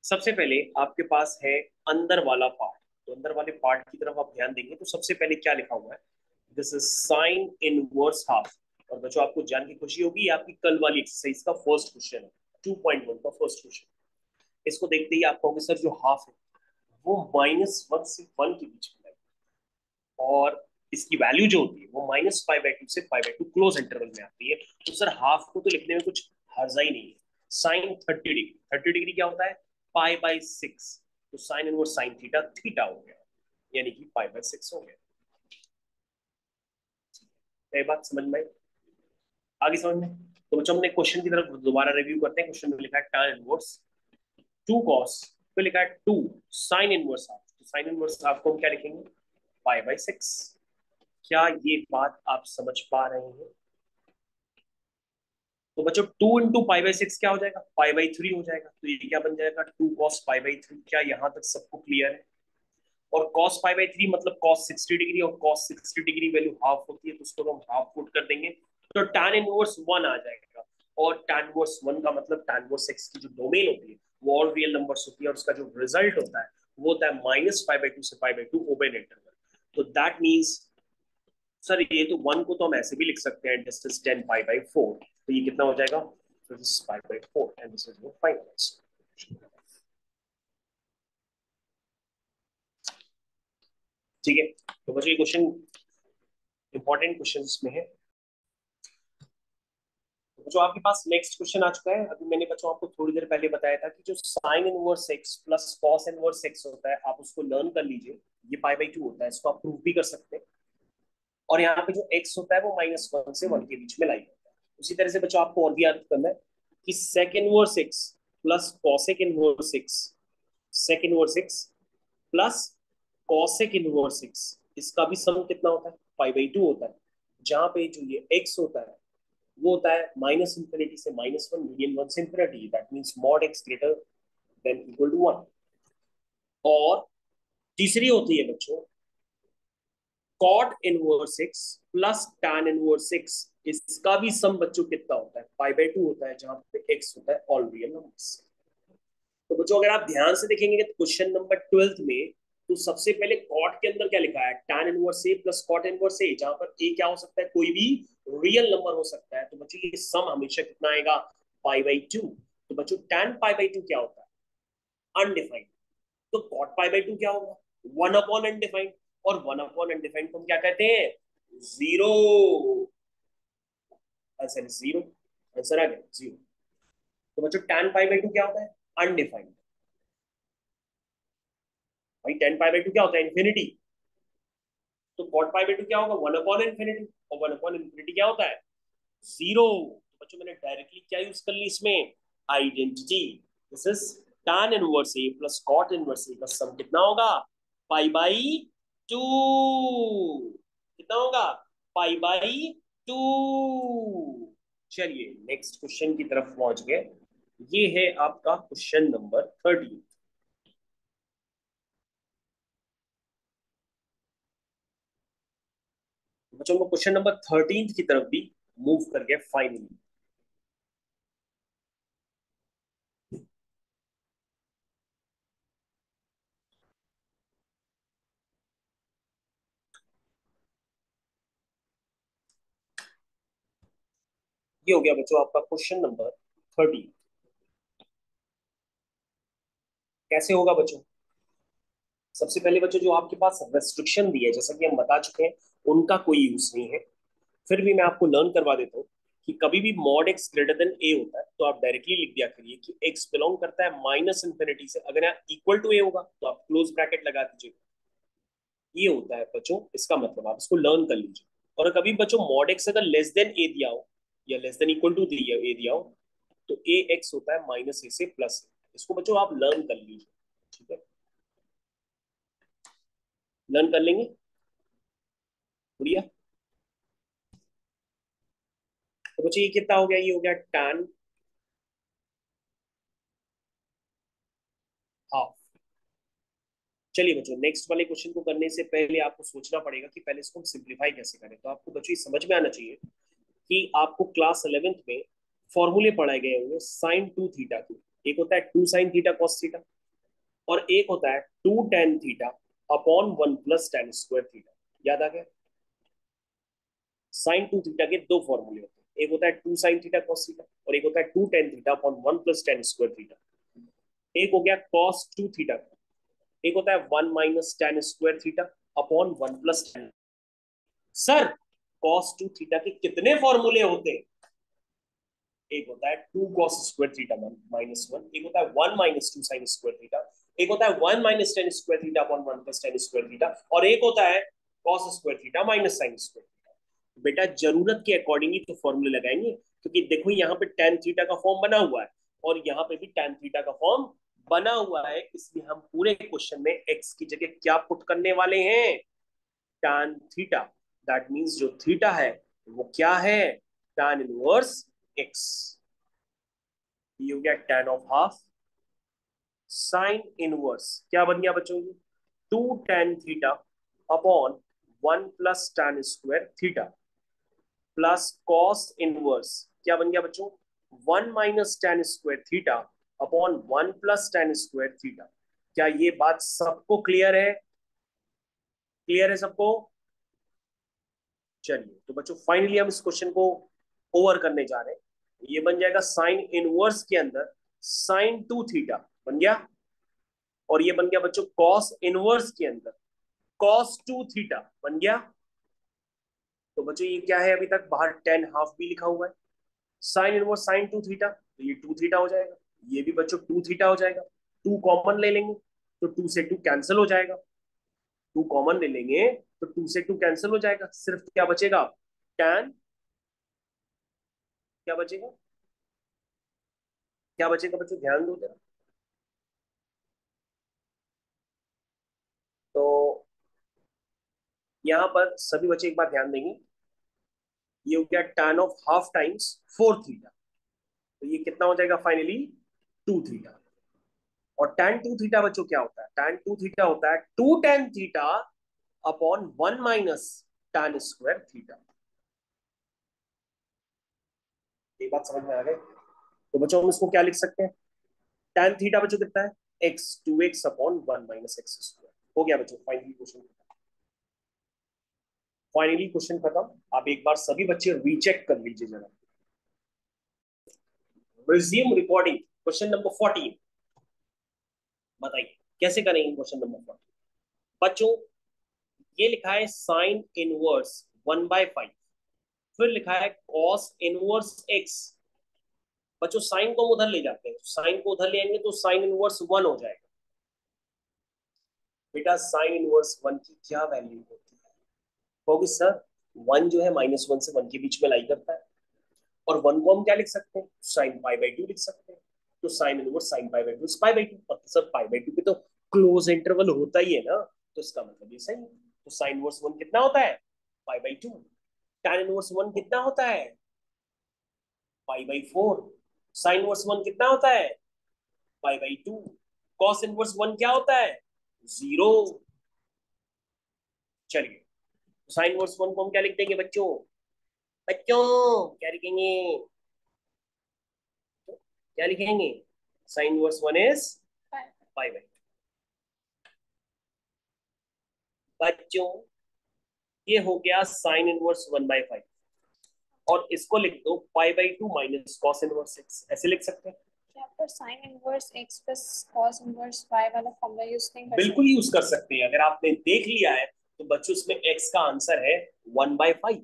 S1: सबसे पहले आपके पास है अंदर वाला पार्ट, तो अंदर वाले पार्ट की तरफ आप ध्यान देंगे तो सबसे पहले क्या लिखा हुआ है? This is sine inverse half. और बच्चों आपको जान की खुशी होगी, आपकी कल वाली एक्सरसाइज का फर्स्ट क्वेश्चन है, 2.1 का फर्स्ट क्वेश्चन। इसको देखते ही आप कहोगे सर जो हाफ है वो -1 से 1 के बीच में है, और इसकी वैल्यू जो होती है वो -π/2 से π/2 क्लोज इंटरवल में आती है। तो सर हाफ को तो लिखने में कुछ हर्जा ही नहीं है। साइन 30 डिग्री, 30 डिग्री क्या होता है? π/6। तो sign inverse sine theta theta हो गया, यानी कि π/6 हो गया। ये बात समझ में आई? आगे समझ में? तो बच्चों हमने क्वेश्चन की तरफ दोबारा रिव्यू करते हैं। क्वेश्चन में लिखा है tan इनवर्स 2 cos, फिर लिखा है 2 साइन इनवर्स हाफ। तो साइन इनवर्स हाफ को हम क्या लिखेंगे? π/6। क्या ये बात आप समझ पा रहे हैं? तो बच्चों 2 × π/6 क्या हो जाएगा? π/3 हो जाएगा। तो ये क्या बन जाएगा? 2 cos π/3। क्या यहाँ तक सबको क्लियर है? और cos π/3 मतलब cos 60 डिग्री, और cos 60 डिग्री वैल्यू हाफ होती है, तो उसको हम हाफ पुट कर देंगे, तो tan इनवर्स 1 आ जाएगा। और tan इनवर्स 1 का मतलब tan इनवर्स x की जो डोमेन होती है वो ऑल रियल नंबर्स होती है, और उसका जो रिजल्ट होता है वो होता है -π/2 से π/2 ओपन इंटरवल। तो दैट मींस सर ये तो 1 को तो हम ऐसे भी लिख सकते हैं, डिस्टेंस 10π/4, तो ये कितना हो जाएगा? So this is π/4 and this is your final answer। ठीक है, तो बच्चों ये क्वेश्चन इंपॉर्टेंट क्वेश्चंस में है। तो जो आपके पास नेक्स्ट क्वेश्चन आ चुका है, अभी मैंने बच्चों आपको थोड़ी देर पहले बताया था कि जो sine inverse x plus cos inverse x होता है, आप उसको लर्न कर लीजिए। ये π/2 होता है, इसको आप प्रूव भी कर सकते हैं। और यहाँ पे जो x होता है वो -1 से 1 के बीच में लाई होता है। उसी तरह से बच्चों आपको और भी याद करना है कि sec inverse x plus cosec inverse x, sec inverse x plus cosec inverse x, इसका भी सम कितना होता है? π/2 होता है। जहां पे जो ये x होता है वो होता है -∞ से -1, मीडियन 1 से infinity, that means mod x greater than equal to 1। और तीसरी होती है बच्चों cot inverse x plus tan inverse x, इसका भी सम बच्चों कितना होता है? π/2 होता है, जहां पे x होता है ऑल रियल नंबर्स। तो बच्चों अगर आप ध्यान से देखेंगे तो क्वेश्चन नंबर 12 में, तो सबसे पहले कॉट के अंदर क्या लिखा है? tan inverse a plus cot inverse a, जहां पर a क्या हो सकता है? कोई भी रियल नंबर हो सकता है। तो बच्चों ये सम हमेशा कितना आएगा? π/2। तो बच्चों tan π/2 क्या होता है? अनडिफाइंड। तो कॉट π/2 क्या होगा? 1/अनडिफाइंड। और 1/अनडिफाइंड को हम क्या कहते हैं? Zero. Answer is zero. Answer आ गया जीरो। तो बच्चों tan पाई बाई टू क्या होता है? अनडिफाइंड। भाई tan पाई बाई टू क्या होता है? इन्फिनिटी। तो cot पाई बाई टू क्या होगा? One upon infinity. और वन अपॉन इन्फिनिटी क्या होता है? जीरो। तो बच्चों मैंने डायरेक्टली क्या यूज कर ली इसमें? Identity. This is tan inverse A plus cot inverse A का सम कितना होगा? Pi by two. कितना होगा? Pi by two. चलिए नेक्स्ट क्वेश्चन की तरफ पहुंच गए। ये है आपका क्वेश्चन नंबर 13। बच्चों को क्वेश्चन नंबर 13 की तरफ भी मूव कर गए फाइनली। ये हो गया बच्चों आपका क्वेश्चन नंबर 13। कैसे होगा बच्चों? सबसे पहले बच्चों जो आपके पास रेस्ट्रिक्शन दी है जैसा कि हम बता चुके हैं, उनका कोई यूज नहीं है। फिर भी मैं आपको लर्न करवा देता हूँ कि कभी भी मॉड एक्स ग्रेटर देन ए होता है तो आप डायरेक्टली लिख दिया करिए कि एक्स बिलोंग करता है माइनस इन्फिनिटी से। अगर यहाँ इक्वल टू ए होगा तो आप क्लोज ब्रैकेट लगा दीजिए। ये होता है बच्चों इसका मतलब, आप इसको लर्न कर लीजिए। और कभी बच्चों मॉड एक्स अगर लेस देन ए दिया हो या लेस देन इक्वल टू दिया ए दिया हो तो ए एक्स होता है माइनस ए से प्लस ए। इसको बच्चों आप लर्न कर लीजिए। ठीक है, लर्न कर लेंगे। बढ़िया। तो बच्चों ये कितना हो गया? ये हो गया tan हाफ। चलिए बच्चों नेक्स्ट वाले क्वेश्चन को करने से पहले आपको सोचना पड़ेगा कि पहले इसको हम सिंप्लीफाई कैसे करें। तो आपको बच्चों ये समझ में आना चाहिए कि आपको क्लास 11th में फॉर्मूले पढ़ाए गए होंगे साइन टू थीटा के। एक होता है two sine theta cos theta और एक होता है two tan theta upon one plus tan square theta. याद आ गया? साइन टू थीटा के दो फॉर्मूले होते हैं, एक होता है two sine theta cos theta और एक होता है two tan theta upon one plus tan square theta. एक हो गया कॉस टू थीटा, एक होता है one minus tan square theta upon one plus tan. Sir cos two theta के कितने फॉर्मूले होते हैं? एक होता है two cos square theta minus one, एक होता है one minus two sine square theta, एक होता है one minus tan square theta upon one plus tan square theta और एक होता है cos square theta minus sign square theta. बेटा जरूरत के अकॉर्डिंग ही तो फॉर्मूले लगाएंगे, क्योंकि देखो यहाँ पे टेन थीटा का फॉर्म बना हुआ है और यहाँ पे भी टेन थीटा का फॉर्म बना हुआ है, इसलिए हम पूरे क्वेश्चन में एक्स की जगह क्या पुट करने वाले हैं? tan theta. दैट मींस जो थीटा है वो क्या है? tan inverse x. ये हो गया tan of half. Sine inverse क्या बन गया बच्चों? ये two tan theta upon one plus tan square theta plus cos inverse क्या बन गया बच्चों? One minus tan square theta upon one plus tan square theta. क्या ये बात सबको क्लियर है? क्लियर है सबको? चलिए तो बच्चों फाइनली हम इस क्वेश्चन को ओवर करने जा रहे हैं। ये बन जाएगा साइन इनवर्स के अंदर साइन टू थीटा बन गया और ये बन गया बच्चों कॉस इनवर्स के अंदर कॉस टू थीटा बन गया। तो बच्चों ये क्या है? अभी तक बाहर टेन हाफ भी लिखा हुआ है। Sign inverse sign to theta तो ये टू थीटा हो जाएगा। ये भी बच्चों टू थीटा हो जाएगा। टू कॉमन ले लेंगे तो टू से टू कैंसिल हो जाएगा। टू कॉमन ले लेंगे तो टू से टू कैंसिल हो जाएगा। सिर्फ क्या बचेगा? टेन। क्या बचेगा? क्या बचेगा बच्चों? ध्यान दो जरा। तो यहाँ पर सभी बच्चे एक बार ध्यान देंगे। ये हो गया tan of half times four theta. तो ये कितना हो जाएगा फाइनली? Two theta. और tan टू थीटा बच्चों क्या होता है? tan टू थीटा होता है two tan theta upon one minus tan square theta. ये बात समझ में आ गई? तो बच्चों हम इसको क्या लिख सकते हैं? tan थीटा बच्चों कितना है? X two x upon one minus x square. हो गया बच्चों फाइनली क्वेश्चन। फाइनली क्वेश्चन खत्म। आप एक बार सभी बच्चे रीचेक कर लीजिए जरा। Resume recording question number 14। बताइए कैसे करेंगे क्वेश्चन नंबर 14? बच्चों ये लिखा है sine inverse one by five फिर लिखा है cos इनवर्स x। बच्चों साइन को हम उधर ले जाते हैं, साइन को उधर ले आएंगे तो साइन इनवर्स 1 हो जाएगा। बेटा साइन इनवर्स 1 की क्या वैल्यू होती है? होगी सर 1 जो है -1 से 1 के बीच में लाई करता है, और 1 को हम क्या लिख सकते हैं, साइन पाई बाई 2 लिख सकते हैं। तो sign inverse sine pi by 2 pi by 2, और सर पाई बाई 2 पे तो क्लोज इंटरवल होता ही है ना, तो इसका मतलब ये सही है। तो साइन इनवर्स 1 कितना होता है, पाई बाई 2। tan इनवर्स 1 कितना होता है, पाई बाई 4। साइन इनवर्स 1 कितना होता है, पाई बाई 2। कॉस इनवर्स 1 क्या होता है, 0। चलिए साइन इनवर्स 1 को हम क्या लिख देंगे बच्चों, बच्चों क्या लिखेंगे, क्या लिखेंगे, sine inverse 1 is
S2: Five.
S1: Pi by. बच्चों ये हो गया साइन इनवर्स 1/5, और इसको लिख दो pi by 2 minus cos inverse x, ऐसे लिख सकते हैं।
S2: क्या पर sine inverse x plus cos inverse y वाला फॉर्मूला यूज नहीं कर
S1: बिल्कुल
S2: सकते?
S1: यूज कर सकते हैं, अगर आपने देख लिया है तो बच्चों इसमें एक्स का आंसर है 1/5।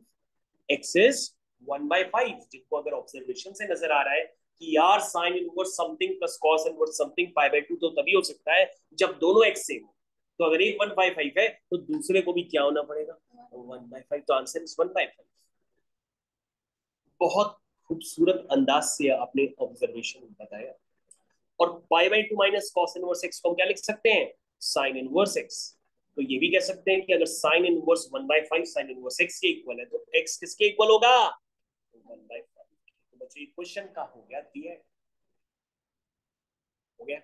S1: X is 1/5। जिनको अगर ऑब्जर्वेशन से नजर आ रहा है कि यार sine inverse something plus cos inverse something pi by 2 तो तभी हो सकता है जब दोनों एक्स सेम हो। तो अगर एक 1/5 है तो दूसरे को भी क्या होना पड़ेगा, 1/5। तो आंसर इज 1/5। बहुत खूबसूरत अंदाज से आपने ऑब्जर्वेशन बताया। और pi by 2 minus cos inverse x को हम क्या लिख सकते हैं, साइन इनवर्स एक्स। तो ये भी कह सकते हैं कि अगर sine inverse 1/5 sine inverse x के इक्वल है तो एक्स किसके इक्वल होगा, 1/5। तो बच्चों ये क्वेश्चन का हो गया दिया, हो गया।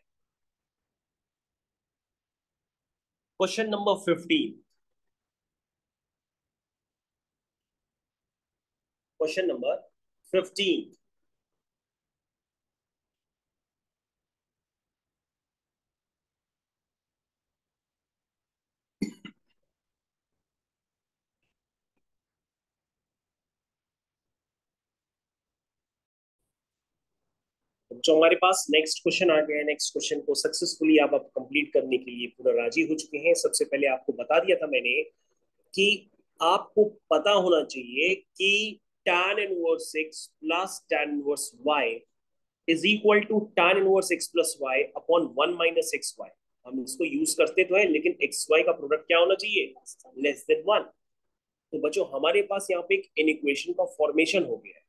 S1: Question number 15। Question number 15। जो हमारे पास नेक्स्ट क्वेश्चन आ गया है, नेक्स्ट क्वेश्चन को सक्सेसफुली आप कंप्लीट करने के लिए पूरा राजी हो चुके हैं। सबसे पहले आपको बता दिया था मैंने कि आपको पता होना चाहिए कि tan inverse x plus tan inverse y is equal to tan inverse x plus y upon 1 minus x y. हम इसको यूज करते तो है, लेकिन एक्स वाई का प्रोडक्ट क्या होना चाहिए, लेस देन 1। तो बच्चों हमारे पास यहाँ पे एक इनइक्वेशन का फॉर्मेशन हो गया है।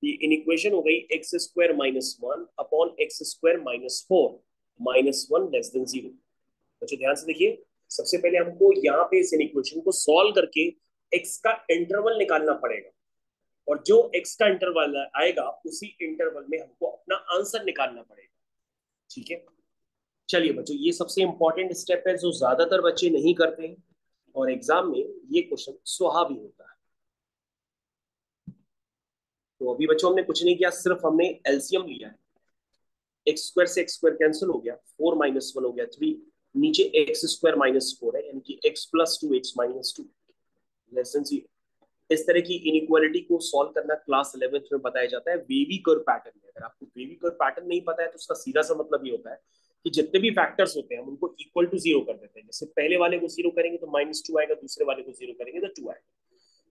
S1: ये इनइक्वेशन हो गई x square minus 1 upon x square minus 4 minus 1 less than 0। बच्चों ध्यान से देखिए, सबसे पहले हमको यहाँ पे इस इक्वेशन को सॉल्व करके x का इंटरवल निकालना पड़ेगा, और जो x का इंटरवल आएगा उसी इंटरवल में हमको अपना आंसर निकालना पड़ेगा। ठीक है, चलिए बच्चों ये सबसे इंपॉर्टेंट स्टेप है जो ज्यादातर बच्चे नहीं करते हैं, और एग्जाम में ये क्वेश्चन सुहा भी होता है। तो अभी बच्चों हमने कुछ नहीं किया, सिर्फ हमने एलसीएम लिया है। एक्स स्क्वायर से एक्स स्क्वायर कैंसिल हो गया, 4 माइनस 1 हो गया 3, नीचे एक्स स्क्वायर माइनस 4 है, यानी कि x plus 2 x minus 2 less than 0। इस तरह की इनइक्वालिटी को सॉल्व करना क्लास 11th में बताया जाता है वेवी कर्व पैटर्न में। अगर आपको वेवी कर्व पैटर्न नहीं पता है तो उसका सीधा सा मतलब ये होता है कि जितने भी फैक्टर्स होते हैं हम उनको इक्वल टू 0 कर देते हैं। जैसे पहले वाले को 0 करेंगे तो -2 आएगा, दूसरे वाले को 0 करेंगे तो 2 आएगा।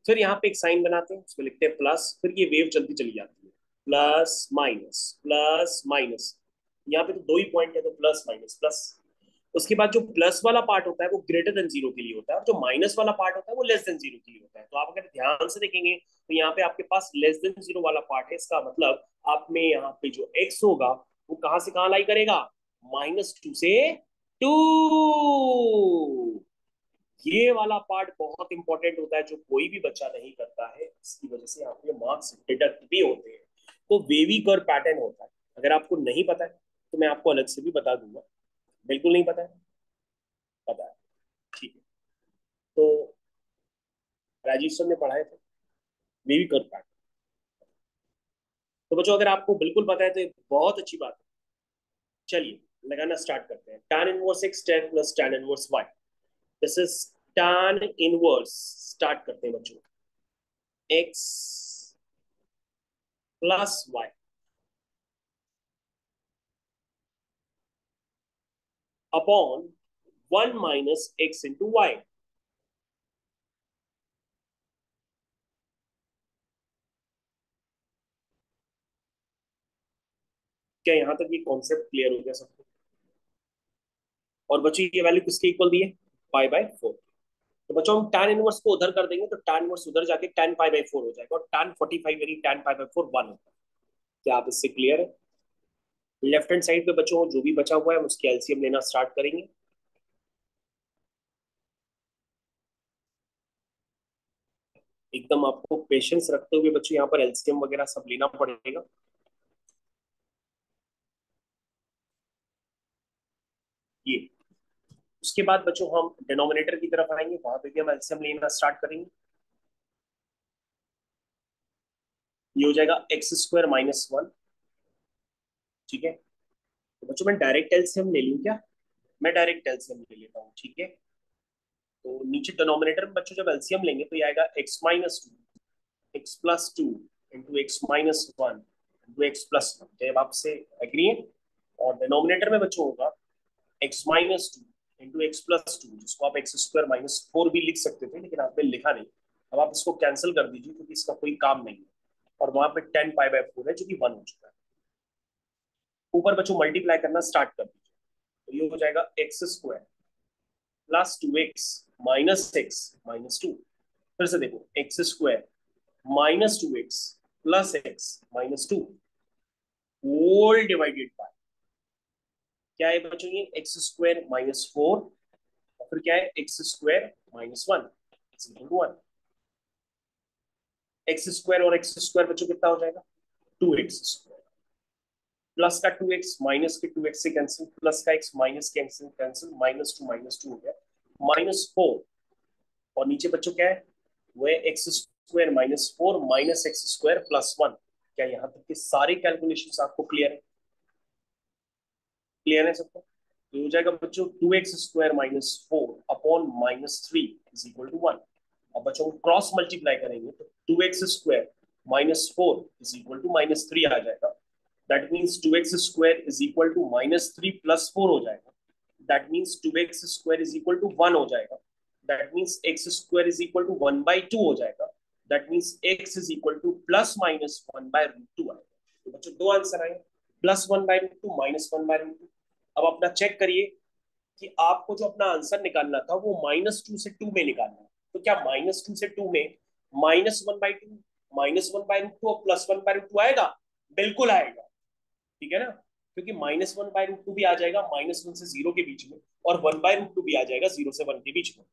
S1: फिर यहाँ पे एक साइन बनाते हैं, उसमें लिखते हैं प्लस, फिर ये वेव चलती चली जाती है, प्लस माइनस। यहाँ पे तो दो ही पॉइंट है तो प्लस माइनस प्लस। उसके बाद जो प्लस वाला पार्ट होता है वो ग्रेटर देन 0 के लिए होता है, और जो माइनस वाला पार्ट होता है वो लेस देन 0 के लिए होता है। तो आप अगर ध्यान से देखेंगे तो यहाँ पे आपके पास लेस देन 0 वाला पार्ट है, इसका मतलब आप में यहाँ पे जो x होगा वो कहां से कहां लाई करेगा, -2 से 2। ये वाला पार्ट बहुत इंपॉर्टेंट होता है जो कोई भी बच्चा नहीं करता है, इसकी वजह से यहाँ पे मार्क्स डिडक्ट भी होते हैं। तो वेवी कर्व पैटर्न होता है, अगर आपको नहीं पता है तो मैं आपको अलग से भी बता दूंगा। बिल्कुल नहीं पता है, पता है, ठीक है। तो राजीव सर ने पढ़ाए थे वेवी कर्व पैटर्न। तो बच्चों अगर आपको बिल्कुल पता है तो ये बहुत अच्छी बात है। चलिए लगाना स्टार्ट करते हैं। tan inverse x tan plus tan inverse y, this is tan inverse. Start करते हैं बच्चों, x plus y upon 1 minus x into y. क्या यहाँ तक ये कॉन्सेप्ट क्लियर हो गया सबको? और बच्चों ये वैल्यू किसके इक्वल दी है? Pi by 4। तो बच्चों हम tan इनवर्स को उधर कर देंगे तो tan इनवर्स उधर जाके tan पाई बाय 4 हो जाएगा, और tan 45 यानी tan पाई बाय 4 1 होगा। क्या आप इससे क्लियर है? लेफ्ट हैंड साइड पे बच्चों जो भी बचा हुआ है हम उसकी एलसीएम लेना स्टार्ट करेंगे। एकदम आपको पेशेंस रखते हुए बच्चों यहाँ पर एलसीएम वगैरह सब लेना पड़ेगा। ये उसके बाद बच्चों हम डिनोमिनेटर की तरफ आएंगे, वहां पे भी हम एलसीएम लेना स्टार्ट करेंगे। ये हो जाएगा एक्स स्क्वायर माइनस 1। ठीक है, तो बच्चों मैं डायरेक्ट एलसीएम ले लूँ क्या? मैं डायरेक्ट एलसीएम ले लेता हूँ। ठीक है, तो नीचे डिनोमिनेटर में बच्चों जब एलसीएम लेंगे तो ये आएगा x minus 2 x plus 2 into x minus 1 into x plus 1। जब आपसे एग्री है। और डिनोमिनेटर में बच्चों होगा x minus 2 into x plus 2, जिसको आप एक्स स्क्वायर माइनस 4 भी लिख सकते थे, लेकिन आपने लिखा नहीं। अब आप इसको कैंसिल कर दीजिए क्योंकि इसका कोई काम नहीं है। और वहां पे 10 पाई बाय 4 है जो कि 1 हो चुका है। ऊपर बच्चों मल्टीप्लाई करना स्टार्ट कर दीजिए, तो ये हो जाएगा x square plus 2x minus x minus 2। फिर से देखो, x square minus 2x plus x minus 2 whole divided by क्या है बच्चों? ये एक्स स्क्वायर माइनस 4, और फिर क्या है? X square minus 1 equal to 1। X square और एक्स स्क्वायर बच्चों कितना हो जाएगा? 2x स्क्वायर प्लस का 2x माइनस के 2x से कैंसिल, प्लस का x minus cancel cancel, minus two हो गया माइनस 4। और नीचे बच्चों क्या है? वो है x square minus 4 minus x square plus 1। क्या यहाँ तक के सारे कैलकुलेशन आपको क्लियर है? क्लियर है सबको? तो हो जाएगा बच्चों 2x square minus 4 upon minus 3 is equal to 1। अब बच्चों को क्रॉस मल्टीप्लाई करेंगे तो 2x square minus 4 is equal to minus 3 आ जाएगा। That means 2x square is equal to minus 3 plus 4 हो जाएगा। That means 2x square is equal to 1 हो जाएगा। That means x square is equal to 1 by 2 हो जाएगा। That means x is equal to plus minus 1 by root 2 आएगा। तो बच्चों दो आंसर आए, plus 1 by root 2 minus 1 by root 2। अब अपना चेक करिए कि आपको जो अपना आंसर निकालना था वो माइनस 2 से 2 में निकालना है। तो क्या माइनस 2 से 2 में minus 1 by 2 minus 1 by root 2 और प्लस 1 बाई रूट 2 आएगा? बिल्कुल आएगा। ठीक है ना? क्योंकि माइनस 1 बाई रूट 2 भी आ जाएगा माइनस 1 से 0 के बीच में, और 1 बाई रूट 2 भी आ जाएगा 0 से 1 के बीच में।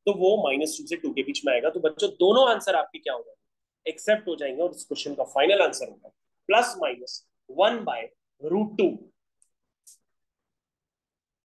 S1: तो वो माइनस 2 से 2 के बीच में आएगा। तो बच्चों दोनों आंसर आपके क्या हो जाएंगे? एक्सेप्ट हो जाएंगे, और इस क्वेश्चन का फाइनल आंसर होगा प्लस माइनस 1 बाय रूट 2